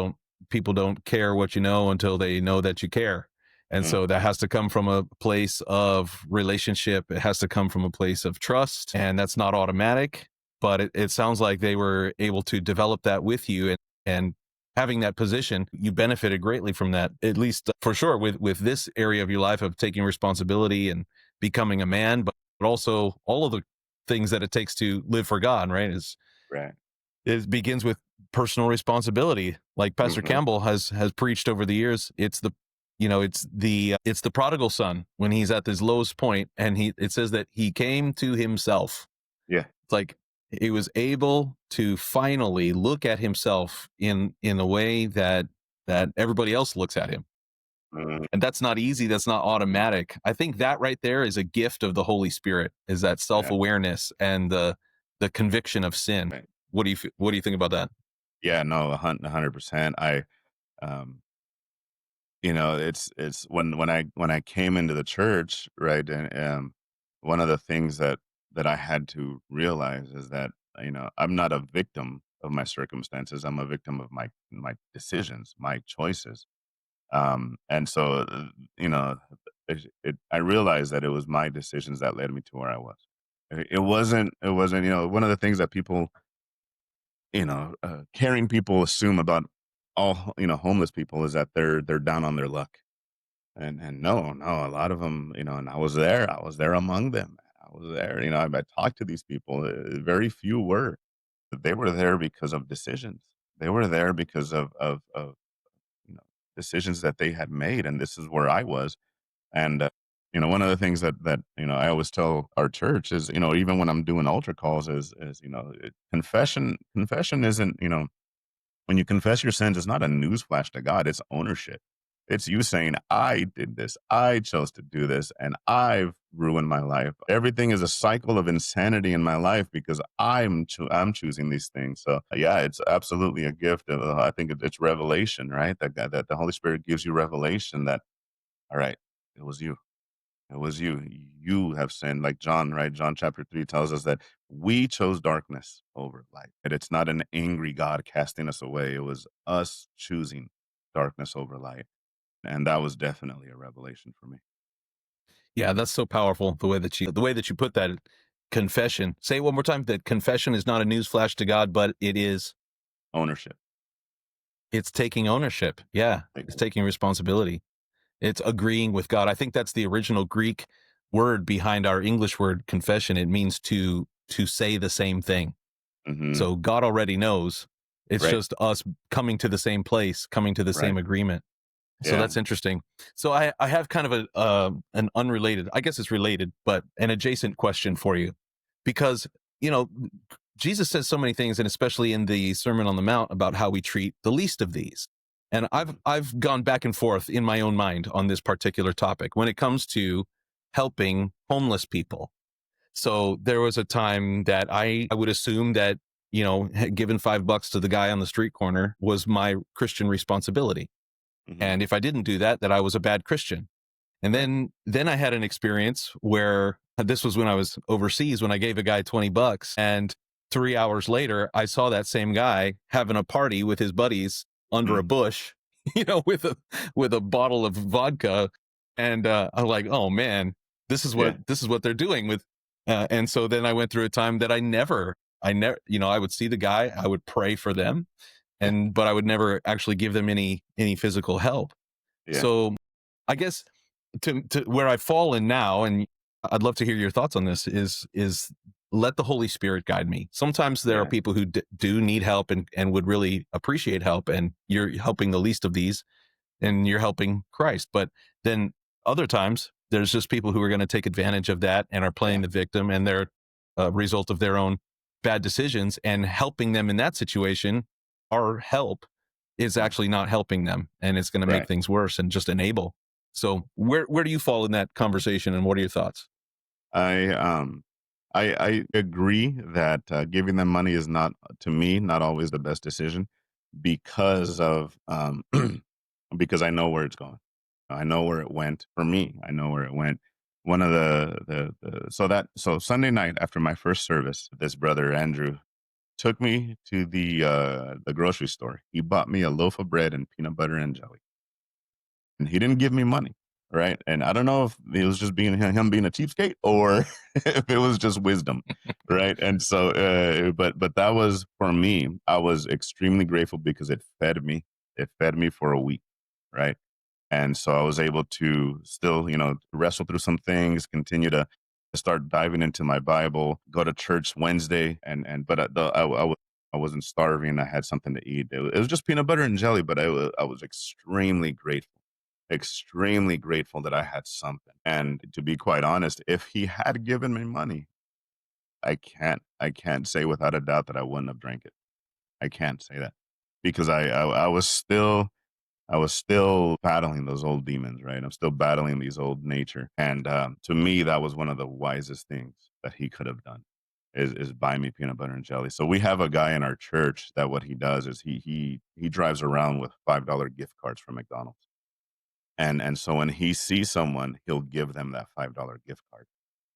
[SPEAKER 2] don't care what you know until they know that you care. And so that has to come from a place of relationship. It has to come from a place of trust, and that's not automatic. But it sounds like they were able to develop that with you, and having that position, you benefited greatly from that. At least for sure with this area of your life of taking responsibility and becoming a man, but also all of the things that it takes to live for God. Right?
[SPEAKER 3] Right.
[SPEAKER 2] It begins with personal responsibility, like Pastor
[SPEAKER 3] Hmm.
[SPEAKER 2] Campbell has preached over the years. It's the prodigal son when he's at his lowest point, and it says that he came to himself.
[SPEAKER 3] Yeah.
[SPEAKER 2] It's like he was able to finally look at himself in a way that everybody else looks at him.
[SPEAKER 3] Mhm.
[SPEAKER 2] And that's not easy. That's not automatic. I think that right there is a gift of the Holy Spirit, is that
[SPEAKER 3] Yeah.
[SPEAKER 2] self-awareness and the conviction of sin.
[SPEAKER 3] Right.
[SPEAKER 2] What do you think about that?
[SPEAKER 3] Yeah, no, 100%. Um, it's when I came into the church, right, and one of the things that I had to realize is that I'm not a victim of my circumstances. I'm a victim of my decisions, my choices. And so I realized that it was my decisions that led me to where I was. It wasn't one of the things that people caring people assume about all homeless people is that they're down on their luck. And no, a lot of them, and I was there among them. I was there, I talked to these people. Very few were. They were there because of decisions. They were there because of you know decisions that they had made, and this is where I was. And one of the things that I always tell our church is, even when I'm doing altar calls, is confession isn't, when you confess your sins, it's not a newsflash to God, it's ownership. It's you saying, I did this, I chose to do this, and I've ruined my life. Everything is a cycle of insanity in my life because I'm choosing these things. So yeah, it's absolutely a gift. I think it's revelation, right? That the Holy Spirit gives you revelation that, all right, it was you. It was you. You have sinned, like John, right? John chapter 3 tells us that we chose darkness over light. And it's not an angry God casting us away. It was us choosing darkness over light. And that was definitely a revelation for me.
[SPEAKER 2] Yeah, that's so powerful. The way that you put that, confession. Say it one more time. That confession is not a newsflash to God, but
[SPEAKER 3] Ownership.
[SPEAKER 2] it's taking ownership. Yeah, it's taking responsibility. It's agreeing with God. I think that's the original Greek word behind our English word confession. It means to say the same thing.
[SPEAKER 3] Hmm.
[SPEAKER 2] So God already knows. It's
[SPEAKER 3] Right.
[SPEAKER 2] just us coming to the same place, coming to the
[SPEAKER 3] Right.
[SPEAKER 2] same agreement. So
[SPEAKER 3] Yeah.
[SPEAKER 2] that's interesting. So I have kind of an unrelated, I guess it's related, but an adjacent question for you, because you know Jesus says so many things, and especially in the Sermon on the Mount, about how we treat the least of these. And
[SPEAKER 3] Mhm.
[SPEAKER 2] I've gone back and forth in my own mind on this particular topic when it comes to helping homeless people. So there was a time that I would assume that, giving $5 to the guy on the street corner was my Christian responsibility.
[SPEAKER 3] Mhm.
[SPEAKER 2] And if I didn't do that, that I was a bad Christian. And
[SPEAKER 3] Right.
[SPEAKER 2] then I had an experience where this was when I was overseas, when I gave a guy $20, and 3 hours later, I saw that same guy having a party with his buddies under a
[SPEAKER 3] Mm.
[SPEAKER 2] bush, with a bottle of vodka. And I'm like, oh man,
[SPEAKER 3] Yeah.
[SPEAKER 2] this is what they're doing with. And so then I went through a time that I never, I would see the guy, I would pray for them,
[SPEAKER 3] Yeah.
[SPEAKER 2] but I would never actually give them any physical help.
[SPEAKER 3] Yeah.
[SPEAKER 2] So I guess to where I've fallen now, and I'd love to hear your thoughts on this, is let the Holy Spirit guide me. Sometimes there are
[SPEAKER 3] Yeah.
[SPEAKER 2] people who do need help and would really appreciate help, and you're helping the least of these, and you're helping Christ. But then other times there's just people who are going to take advantage of that and are
[SPEAKER 3] Yeah.
[SPEAKER 2] playing the victim, and they're a result of their own bad decisions, and helping them in that situation, our help is
[SPEAKER 3] Mm.
[SPEAKER 2] actually not helping them, and it's going to make
[SPEAKER 3] Right.
[SPEAKER 2] things worse and just enable. So where do you fall in that conversation, and what are your thoughts?
[SPEAKER 3] I I agree that giving them money is not, to me, not always the best decision because of because I know where it's going. I know where it went for me. I know where it went. One of so Sunday night after my first service, this brother Andrew took me to the grocery store. He bought me a loaf of bread and peanut butter and jelly, and he didn't give me money, right? And I don't know if it was just being him being a cheapskate or if it was just wisdom, right? And so, but that was for me. I was extremely grateful because it fed me. It fed me for a week, right? And so I was able to still, wrestle through some things, continue to start diving into my Bible, go to church Wednesday, but I wasn't starving. I had something to eat. It was just peanut butter and jelly, but I was extremely grateful that I had something. And to be quite honest, if he had given me money, I can't say without a doubt that I wouldn't have drank it. I can't say that because I was still battling those old demons, right? I'm still battling these old nature, and to me, that was one of the wisest things that he could have done is buy me peanut butter and jelly. So we have a guy in our church that what he does is he drives around with $5 gift cards from McDonald's, and so when he sees someone, he'll give them that $5 gift card.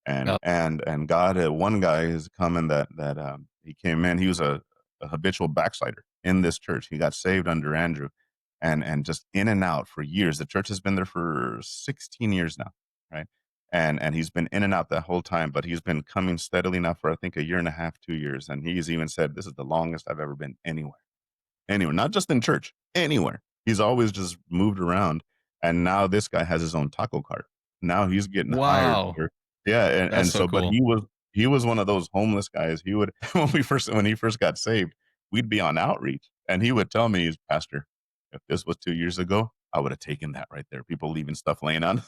[SPEAKER 3] And
[SPEAKER 2] Uh,
[SPEAKER 3] and God, one guy is coming that he came in. He was a habitual backslider in this church. He got saved under Andrew, and just in and out for years. The church has been there for 16 years now, right? And he's been in and out that whole time, but he's been coming steadily now for I think a year and a half, 2 years. And he's even said, "This is the longest I've ever been anywhere, not just in church, anywhere." He's always just moved around, and now this guy has his own taco cart. Now he's getting hired
[SPEAKER 2] wow,
[SPEAKER 3] for, yeah,
[SPEAKER 2] that's
[SPEAKER 3] and
[SPEAKER 2] so
[SPEAKER 3] so, but
[SPEAKER 2] cool.
[SPEAKER 3] he was one of those homeless guys. He would when he first got saved, we'd be on outreach, and he would tell me, he's pastor, if this was 2 years ago, I would have taken that right there. People leaving stuff laying on,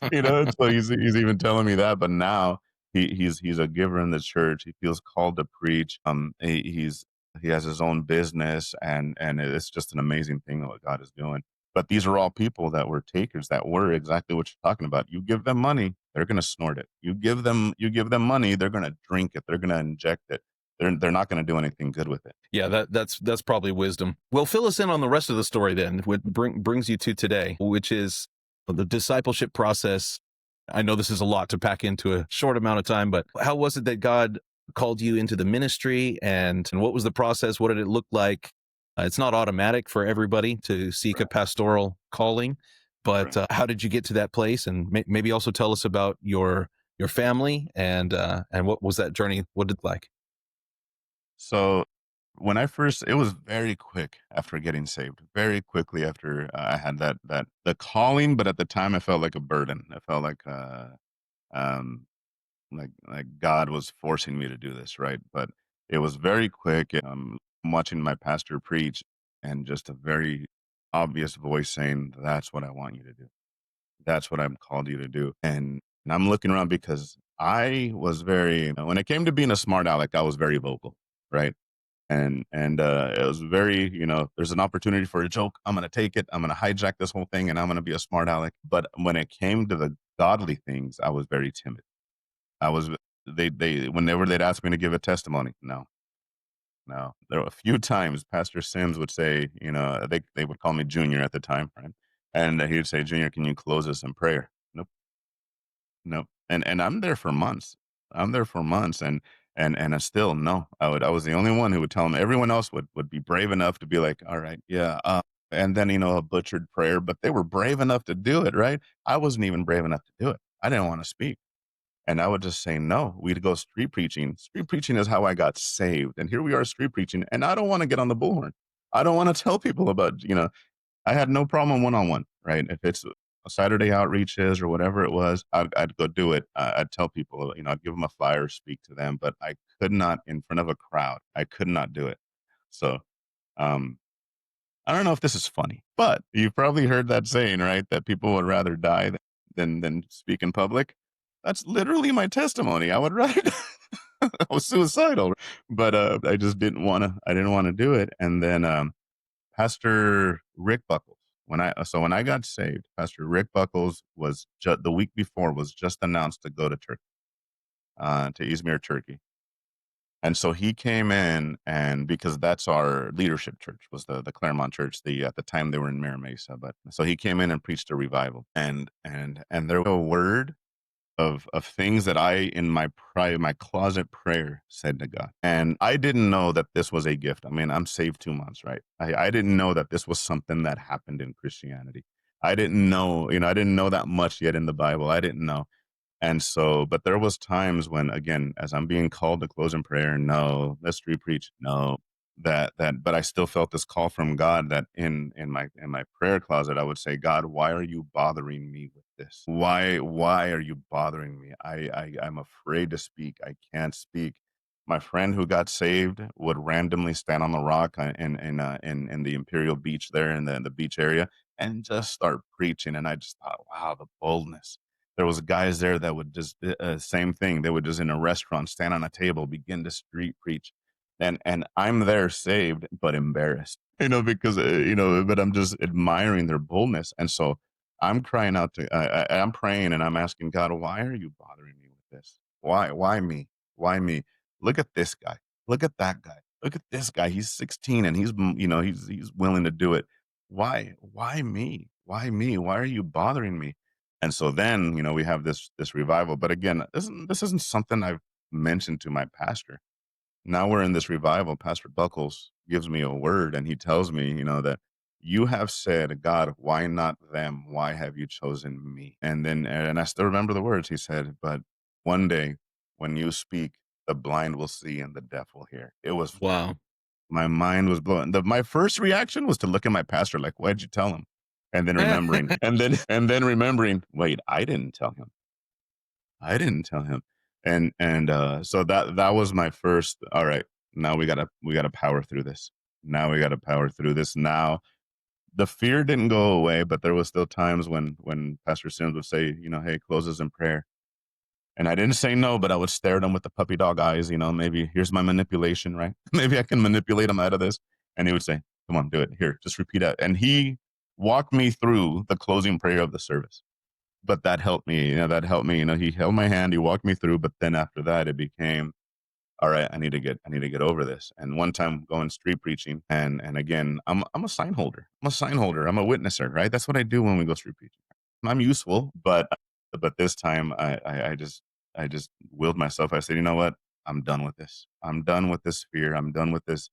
[SPEAKER 3] So he's even telling me that. But now he's a giver in the church. He feels called to preach. He has his own business, and it's just an amazing thing what God is doing. But these are all people that were takers, that were exactly what you're talking about. You give them money, they're going to snort it. You give them money, they're going to drink it. They're going to inject it. They're not going to do anything good with it.
[SPEAKER 2] Yeah, that's probably wisdom. Well, fill us in on the rest of the story then, what brings you to today, which is the discipleship process. I know this is a lot to pack into a short amount of time, but how was it that God called you into the ministry, and what was the process? What did it look like? It's not automatic for everybody to seek a
[SPEAKER 3] Right.
[SPEAKER 2] pastoral calling, but
[SPEAKER 3] Right.
[SPEAKER 2] how did you get to that place? And maybe also tell us about your family and what was that journey? What did it like?
[SPEAKER 3] So when I first, it was very quick after getting saved. Very quickly after I had that the calling, but at the time I felt like a burden. I felt um like God was forcing me to do this, right? But it was very quick. I'm watching my pastor preach, and just a very obvious voice saying, "That's what I want you to do. That's what I'm called you to do." And I'm looking around because I was very, when it came to being a smart aleck, I was very vocal, right? And it was very, there's an opportunity for a joke. I'm gonna take it. I'm gonna hijack this whole thing, and I'm gonna be a smart aleck. But when it came to the godly things, I was very timid. I was whenever they'd ask me to give a testimony, no, no. There were a few times Pastor Sims would say, they would call me Junior at the time, right? And he would say, "Junior, can you close us in prayer?" Nope, nope. And I'm there for months. I'm there for months, and I still no. I was the only one who would tell him. Everyone else would be brave enough to be like, "All right, yeah," and then a butchered prayer, but they were brave enough to do it, right? I wasn't even brave enough to do it. I didn't want to speak. And I would just say, no, we'd go street preaching. Street preaching is how I got saved. And here we are street preaching. And I don't want to get on the bullhorn. I don't want to tell people about, I had no problem one on one, right? If it's a Saturday outreaches or whatever it was, I'd go do it. I'd tell people, I'd give them a flyer, speak to them, but I could not in front of a crowd. I could not do it. So, um, I don't know if this is funny, but you've probably heard that saying, right? That people would rather die than speak in public. That's literally my testimony. I would rather I was suicidal, but I just didn't want to. I didn't want to do it. And then Pastor Rick Buckles, when I got saved, Pastor Rick Buckles was just the week before was just announced to go to Turkey, to Izmir, Turkey. And so he came in, and because that's our leadership church, was the Claremont church. At the time they were in Mira Mesa, but so he came in and preached a revival, and there was a word of things that I in my closet prayer said to God, and I didn't know that this was a gift. I mean, I'm saved 2 months, right? I didn't know that this was something that happened in Christianity. I didn't know, I didn't know that much yet in the Bible. I didn't know. And so, but there was times when, again, as I'm being called to close in prayer, no, let's street preach, no, but I still felt this call from God that in my prayer closet, I would say, God, why are you bothering me with this? Why are you bothering me? I'm afraid to speak. I can't speak. My friend who got saved would randomly stand on the rock in the Imperial Beach there in the beach area and just start preaching. And I just thought, wow, the boldness. There was guys there that would just same thing. They would just in a restaurant stand on a table, begin to street preach, and I'm there saved but embarrassed, because but I'm just admiring their boldness, and so I'm crying out to I'm praying and I'm asking God, why are you bothering me with this? Why me? Why me? Look at this guy. Look at that guy. Look at this guy. He's 16 and he's willing to do it. Why me? Why me? Why are you bothering me? And so then, we have this revival. But again, this isn't something I've mentioned to my pastor. Now we're in this revival. Pastor Buckles gives me a word and he tells me, that you have said, God, why not them? Why have you chosen me? And I still remember the words he said, but one day when you speak, the blind will see and the deaf will hear. It was
[SPEAKER 2] Wow.
[SPEAKER 3] my mind was blown. My first reaction was to look at my pastor like, why'd you tell him? And then remembering, and then remembering, wait, I didn't tell him. I didn't tell him. And so that was my first, all right, now we gotta power through this. Now we gotta power through this. Now the fear didn't go away, but there was still times when Pastor Sims would say, hey, close us in prayer. And I didn't say no, but I would stare at him with the puppy dog eyes, maybe here's my manipulation, right? Maybe I can manipulate him out of this. And he would say, come on, do it. Here, just repeat it. And he walked me through the closing prayer of the service. But that helped me, he held my hand, he walked me through, but then after that it became, all right, I need to get over this. And one time going street preaching, and again, I'm a sign holder. I'm a witnesser, right? That's what I do when we go street preaching. I'm useful, but this time I just willed myself. I said, you know what? I'm done with this. I'm done with this fear. I'm done with this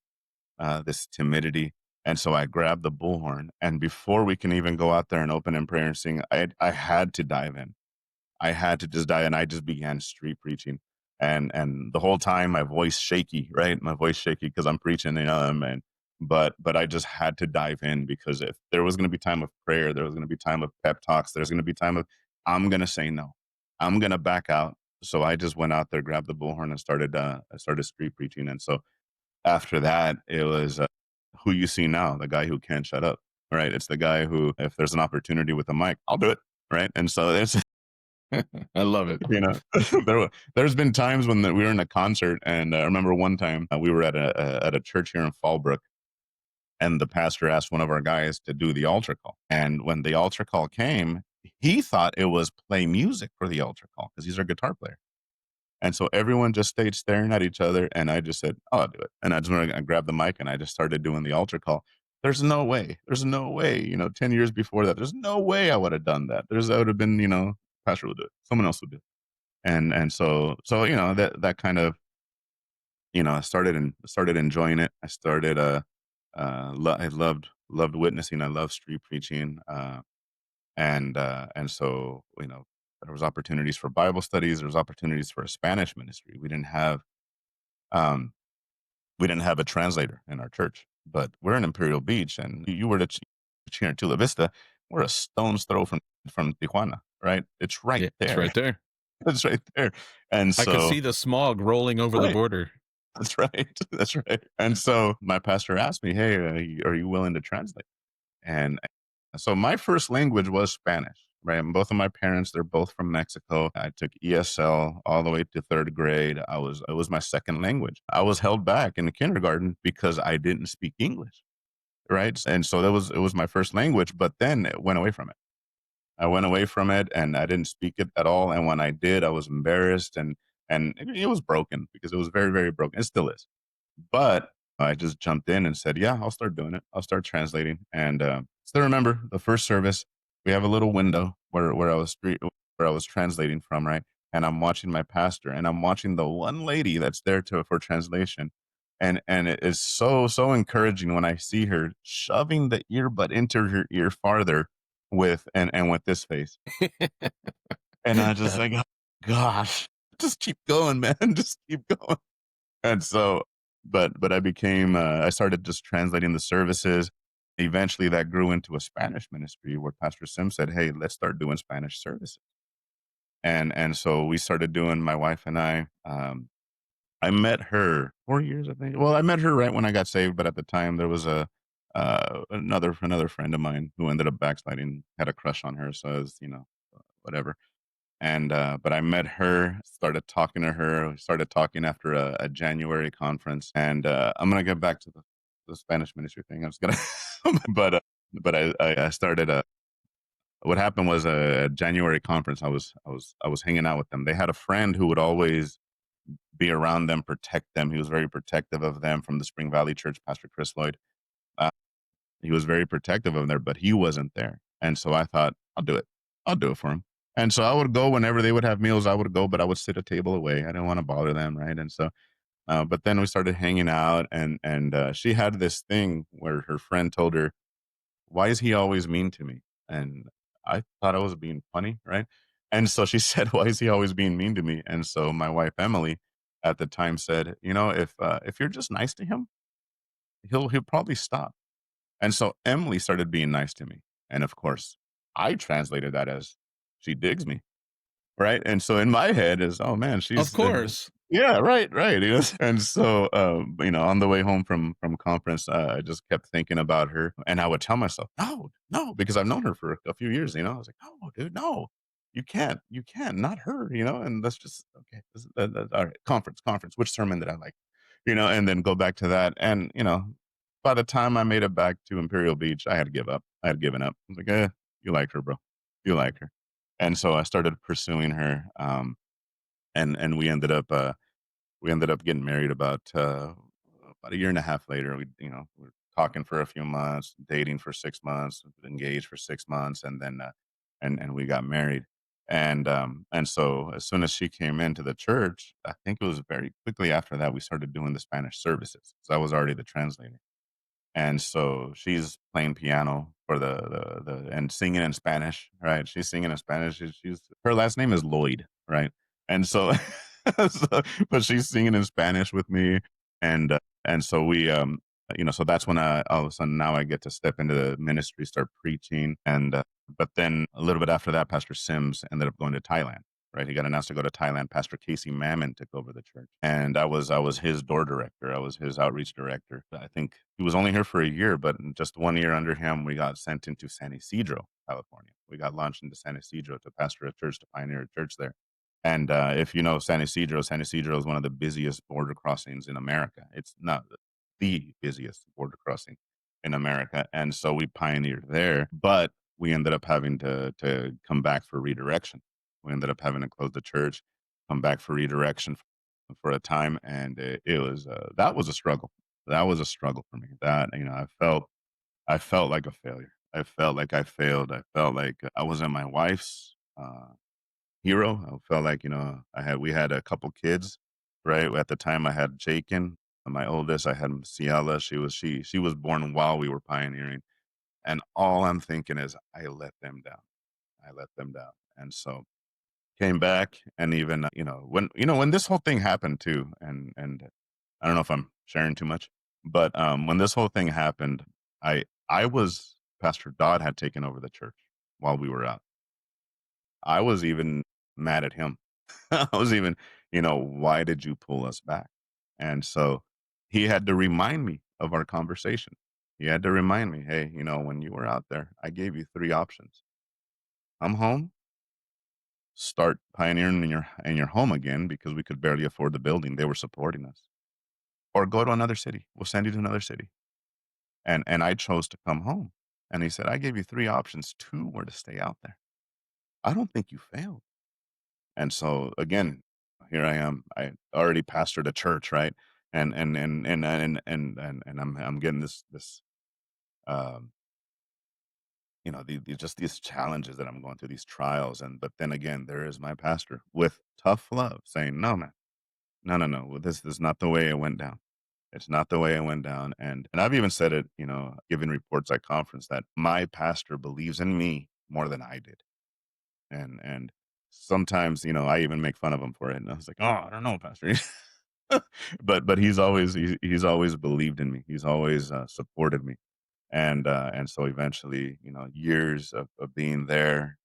[SPEAKER 3] timidity. And so I grabbed the bullhorn, and before we can even go out there and open in prayer and sing, I had to dive in. I had to just dive in. I just began street preaching, and the whole time my voice shaky, right? My voice shaky because I'm preaching, and but I just had to dive in, because if there was going to be time of prayer, there was going to be time of pep talks, there's going to be time of, I'm going to say no, I'm going to back out. So I just went out there, grabbed the bullhorn, and I started street preaching. And so after that, it was who you see now, the guy who can't shut up, right? It's the guy who, if there's an opportunity with a mic, I'll do it, right? And so there's,
[SPEAKER 2] I love it.
[SPEAKER 3] there's been times when we were in a concert, and I remember one time we were at a church here in Fallbrook, and the pastor asked one of our guys to do the altar call. And when the altar call came, he thought it was play music for the altar call because he's our guitar player. And so everyone just stayed staring at each other, and I just said, "Oh, I'll do it." And I grabbed the mic and I just started doing the altar call. There's no way. There's no way. 10 years before that, there's no way I would have done that. I would have been, pastor will do it. Someone else will do it. And so that kind of, I started enjoying it. I started I loved witnessing. I love street preaching. And so there was opportunities for Bible studies. There was opportunities for a Spanish ministry. Um we didn't have a translator in our church, but we're in Imperial Beach, and you were to here in Chula Vista, we're a stone's throw from Tijuana, right? It's right
[SPEAKER 2] Yeah, it's
[SPEAKER 3] there.
[SPEAKER 2] right there.
[SPEAKER 3] It's right there. And
[SPEAKER 2] I could
[SPEAKER 3] so
[SPEAKER 2] see the smog rolling over the
[SPEAKER 3] right,
[SPEAKER 2] border.
[SPEAKER 3] that's right, that's right. And so my pastor asked me, "Hey, are you willing to translate?" And so my first language was Spanish, right? And both of my parents, they're both from Mexico. I took ESL all the way to third grade. It was my second language. I was held back in the kindergarten because I didn't speak English, right? And so it was my first language, but then it went away from it. I went away from it and I didn't speak it at all. And when I did, I was embarrassed, and it was broken because it was very, very broken. It still is. But I just jumped in and said, "Yeah, I'll start doing it. I'll start translating." And still remember the first service. We have a little window where I was translating from, right? And I'm watching my pastor, and I'm watching the one lady that's there for translation, and it is so encouraging when I see her shoving the earbud into her ear farther and with this face, and I just like, oh, gosh, just keep going, man, just keep going. And so, but I started just translating the services. Eventually that grew into a Spanish ministry where Pastor Sim said, "Hey, let's start doing Spanish services." And so we started doing, my wife and I met her 4 years, I think. Well, I met her right when I got saved, but at the time there was another friend of mine who ended up backsliding, had a crush on her. So it was, whatever. And but I met her, started talking to her. We started talking after a January conference, and I'm gonna get back to the Spanish ministry thing. I was gonna, but I started a. What happened was a January conference. I was hanging out with them. They had a friend who would always be around them, protect them. He was very protective of them from the Spring Valley Church, Pastor Chris Lloyd. Uh, he was very protective of them there, but he wasn't there. And so I thought, I'll do it. I'll do it for him. And so I would go whenever they would have meals. I would go, but I would sit a table away. I didn't want to bother them, right? And so, but then we started hanging out, and she had this thing where her friend told her, "Why is he always mean to me?" And I thought I was being funny, right? And so she said, "Why is he always being mean to me?" And so my wife Emily at the time said, if you're just nice to him, he'll probably stop." And so Emily started being nice to me. And of course, I translated that as she digs me, right? And so in my head is, oh man,
[SPEAKER 2] Of
[SPEAKER 3] she's
[SPEAKER 2] course.
[SPEAKER 3] yeah, right, right. And so on the way home from conference, I just kept thinking about her, and I would tell myself, no, no, because I've known her for a few years. I was like, no, dude, no, you can't, not her, and that's just okay. All right, conference. Which sermon did I like? And then go back to that, and by the time I made it back to Imperial Beach, I had to give up. I had given up. I was like, you like her, bro, you like her, and so I started pursuing her, and we ended up getting married about a year and a half later. We were talking for a few months, dating for 6 months, engaged for 6 months, and then and we got married. And so as soon as she came into the church, I think it was very quickly after that we started doing the Spanish services. So I was already the translator. And so she's playing piano for the and singing in Spanish, right? She's singing in Spanish. She's her last name is Lloyd, right? And so, but she's singing in Spanish with me, and so so that's when all of a sudden now I get to step into the ministry, start preaching, and but then a little bit after that, Pastor Sims ended up going to Thailand. Right, he got announced to go to Thailand. Pastor Casey Mammon took over the church, and I was his door director. I was his outreach director. I think he was only here for a year, but in just 1 year under him, we got sent into San Isidro, California. We got launched into San Isidro to pastor a church, to pioneer a church there. And if you know San Isidro is one of the busiest border crossings in America. It's not the busiest border crossing in America, and so we pioneered there. But we ended up having to come back for redirection. We ended up having to close the church, come back for redirection for a time, and it was that was a struggle. That was a struggle for me. That I felt like a failure. I felt like I failed. I felt like I wasn't my wife's hero. I felt like we had a couple kids, right? At the time, I had Jakin, my oldest. I had Ciela. She was born while we were pioneering, and all I'm thinking is I let them down. I let them down, and so came back. And even when this whole thing happened too, and I don't know if I'm sharing too much, but when this whole thing happened, I was Pastor Dodd had taken over the church while we were out. I was even mad at him. I was even, why did you pull us back? And so he had to remind me of our conversation. He had to remind me, hey, when you were out there, I gave you three options: come home, start pioneering in your home again, because we could barely afford the building. They were supporting us, or go to another city. We'll send you to another city. And I chose to come home. And he said, I gave you three options. Two were to stay out there. I don't think you failed. And so again, here I am. I already pastored a church, right? And I'm getting this um just these challenges that I'm going through, these trials. And but then again, there is my pastor with tough love saying, no, man, no, no, no. Well, this is not the way it went down. It's not the way it went down. And I've even said it, giving reports at conference, that my pastor believes in me more than I did. And sometimes, I even make fun of him for it. And I was like, oh, I don't know, Pastor. But he's always believed in me. He's always supported me. And so eventually, years of being there,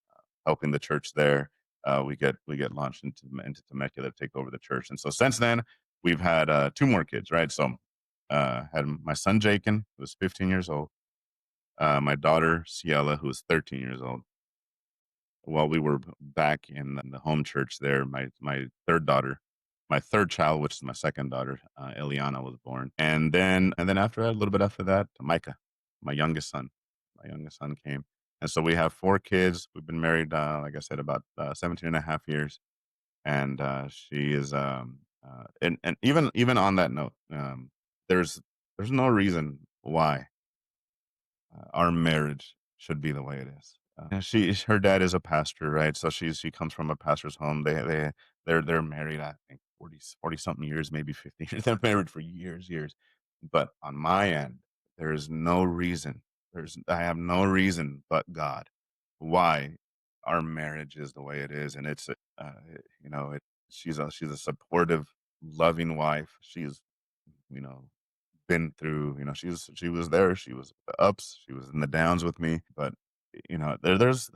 [SPEAKER 3] helping the church there, we get launched into Temecula to take over the church. And so since then, we've had two more kids, right? So had my son Jakin, who was 15 years old, my daughter Ciela, who was 13 years old. while we were back in the home church there, my third daughter, my third child, which is my second daughter, Eliana, was born, and then after that, a little bit after that, Micah, my youngest son, came, and so we have 4 kids. We've been married, like I said, about 17 and a half years, and she is, and even on that note, there's no reason why our marriage should be the way it is. Her dad is a pastor, right? So she comes from a pastor's home. They're married, I think 40 something years, maybe 50 years. They're married for years. But on my end, there is no reason. I have no reason but God why our marriage is the way it is, and it's you know it, she's a supportive, loving wife. She's you know been through, she was there, she was the ups, she was in the downs with me, but, there's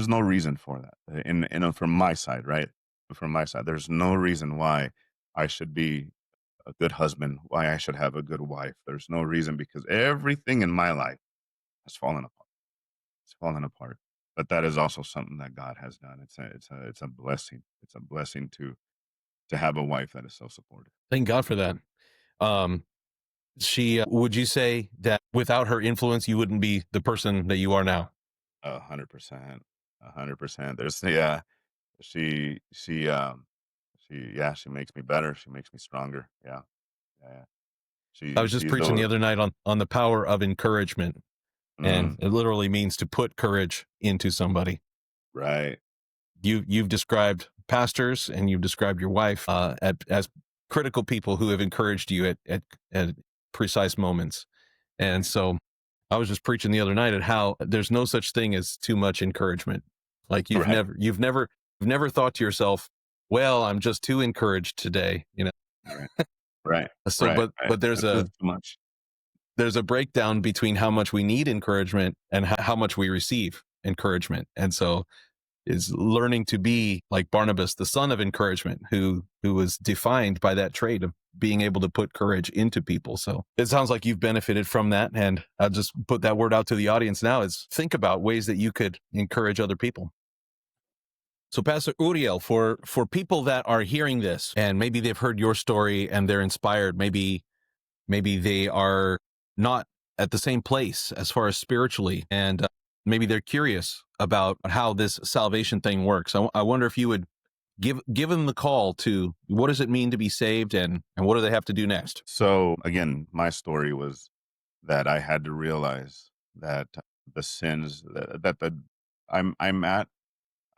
[SPEAKER 3] no reason for that, from my side, right? From my side, there's no reason why I should be a good husband, why I should have a good wife. There's no reason because everything in my life has fallen apart. It's fallen apart. But that is also something that God has done. It's a blessing. It's a blessing to have a wife that is so supportive.
[SPEAKER 2] Thank God for that. Um, would you say that without her influence, you wouldn't be the person that you are now?
[SPEAKER 3] 100%. 100%. Yeah, she, she, um, she makes me better. She makes me stronger. Yeah. Yeah.
[SPEAKER 2] I was just
[SPEAKER 3] She's
[SPEAKER 2] preaching the
[SPEAKER 3] the,
[SPEAKER 2] other night on the power of encouragement, and
[SPEAKER 3] mm,
[SPEAKER 2] it literally means to put courage into somebody.
[SPEAKER 3] right.
[SPEAKER 2] You've described pastors and you've described your wife as critical people who have encouraged you at precise moments. And
[SPEAKER 3] Right.
[SPEAKER 2] so I was just preaching the other night at how there's no such thing as too much encouragement. Like
[SPEAKER 3] Right.
[SPEAKER 2] you've never thought to yourself, well, I'm just too encouraged today, you know.
[SPEAKER 3] Right. Right.
[SPEAKER 2] So
[SPEAKER 3] Right. Right.
[SPEAKER 2] but there's
[SPEAKER 3] This is
[SPEAKER 2] a
[SPEAKER 3] too much.
[SPEAKER 2] breakdown between how much we need encouragement and how much we receive encouragement. And so is learning to be like Barnabas, the son of encouragement, who was defined by that trait of being able to put courage into people. So it sounds like you've benefited from that. And I'll just put that word out to the audience now is think about ways that you could encourage other people. So Pastor Uriel, for people that are hearing this and maybe they've heard your story and they're inspired, maybe they are not at the same place as far as spiritually, and maybe they're curious about how this salvation thing works. I wonder if you would give them the call to what does it mean to be saved, and what do they have to do next?
[SPEAKER 3] So again, my story was that I had to realize that the sins that the I'm at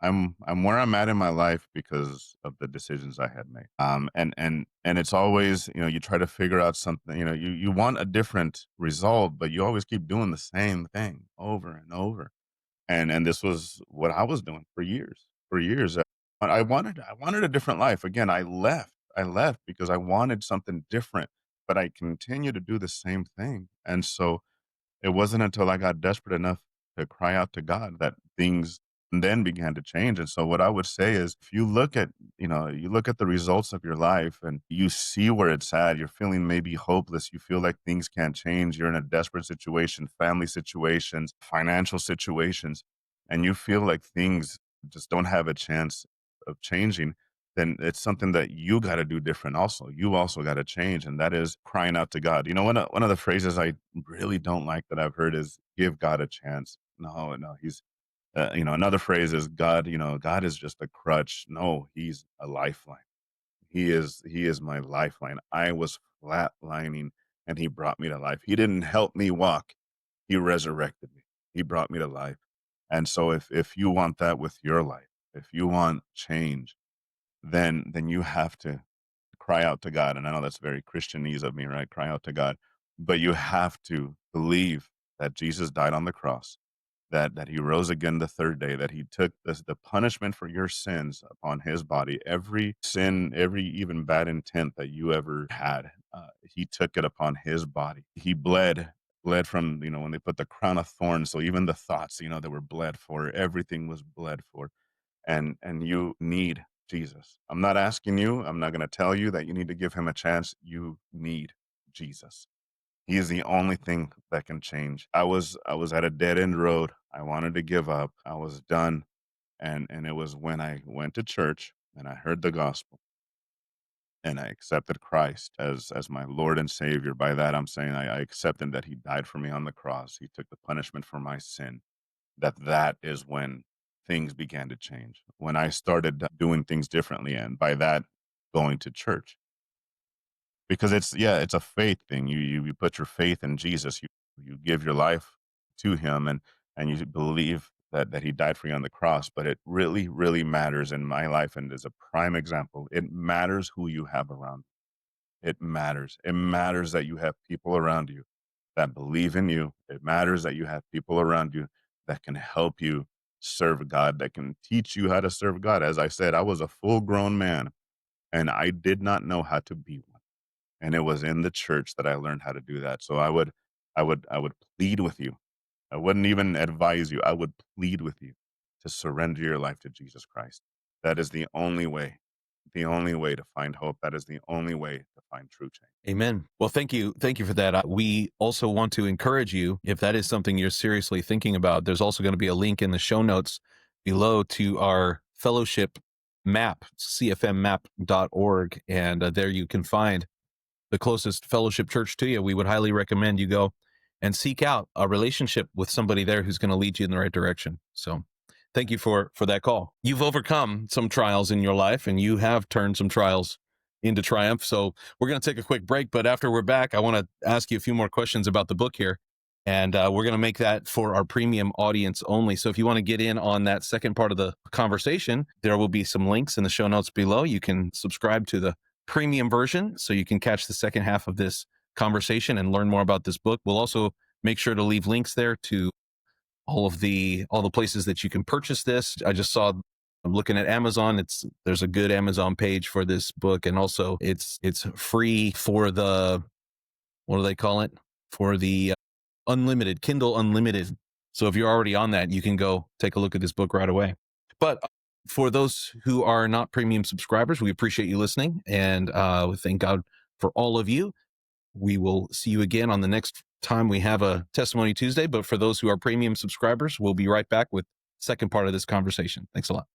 [SPEAKER 3] I'm where I'm at in my life because of the decisions I had made. And it's always, you try to figure out something, you want a different result, but you always keep doing the same thing over and over. And this was what I was doing for years. For years. I wanted a different life. Again, I left. I left because I wanted something different, but I continued to do the same thing. And so it wasn't until I got desperate enough to cry out to God that things then began to change. And so what I would say is if you look at the results of your life and you see where it's at, you're feeling maybe hopeless, you feel like things can't change, you're in a desperate situation, family situations, financial situations, and you feel like things just don't have a chance of changing, then it's something that you got to do different also. You also got to change, and that is crying out to God. One of the phrases I really don't like that I've heard is give God a chance. No, no, he's another phrase is God, God is just a crutch. No, he's a lifeline. He is my lifeline. I was flatlining and he brought me to life. He didn't help me walk. He resurrected me. He brought me to life. And so if you want that with your life, if you want change, then you have to cry out to God. And I know that's very Christianese of me, right? Cry out to God. But you have to believe that Jesus died on the cross, that he rose again the third day, that he took the punishment for your sins upon his body. Every sin, every even bad intent that you ever had, he took it upon his body. He bled from, when they put the crown of thorns. So even the thoughts, that were bled for, everything was bled for, and you need Jesus. I'm not asking you, I'm not going to tell you that you need to give him a chance. You need Jesus. He is the only thing that can change. I was at a dead end road. I wanted to give up. I was done. And it was when I went to church and I heard the gospel and I accepted Christ as my Lord and Savior. By that I'm saying I accepted that He died for me on the cross. He took the punishment for my sin. That is when things began to change. When I started doing things differently, and by that, going to church. Because it's a faith thing. You put your faith in Jesus. You give your life to Him, and you believe that He died for you on the cross. But it really, really matters in my life, and as a prime example, it matters who you have around. It matters. It matters that you have people around you that believe in you. It matters that you have people around you that can help you serve God, that can teach you how to serve God. As I said, I was a full grown man and I did not know how to be one. And it was in the church that I learned how to do that. So I would plead with you. I wouldn't even advise you. I would plead with you to surrender your life to Jesus Christ. That is the only way to find hope. That is the only way to find true change.
[SPEAKER 2] Amen. Well, thank you. Thank you for that. We also want to encourage you, if that is something you're seriously thinking about, there's also going to be a link in the show notes below to our fellowship map, cfmmap.org. And there you can find the closest fellowship church to you. We would highly recommend you go and seek out a relationship with somebody there who's going to lead you in the right direction. So thank you for that call. You've overcome some trials in your life, and you have turned some trials into triumph. So we're going to take a quick break, but after we're back, I want to ask you a few more questions about the book here. And we're going to make that for our premium audience only. So if you want to get in on that second part of the conversation, there will be some links in the show notes below. You can subscribe to the premium version so you can catch the second half of this conversation and learn more about this book. We'll also make sure to leave links there to all the places that you can purchase this. I just saw, I'm looking at Amazon. There's a good Amazon page for this book, and also it's free for the, what do they call it? For the unlimited, Kindle Unlimited. So if you're already on that, you can go take a look at this book right away. But for those who are not premium subscribers, we appreciate you listening, and we thank God for all of you. We will see you again on the next time we have a Testimony Tuesday. But for those who are premium subscribers, we'll be right back with the second part of this conversation. Thanks a lot.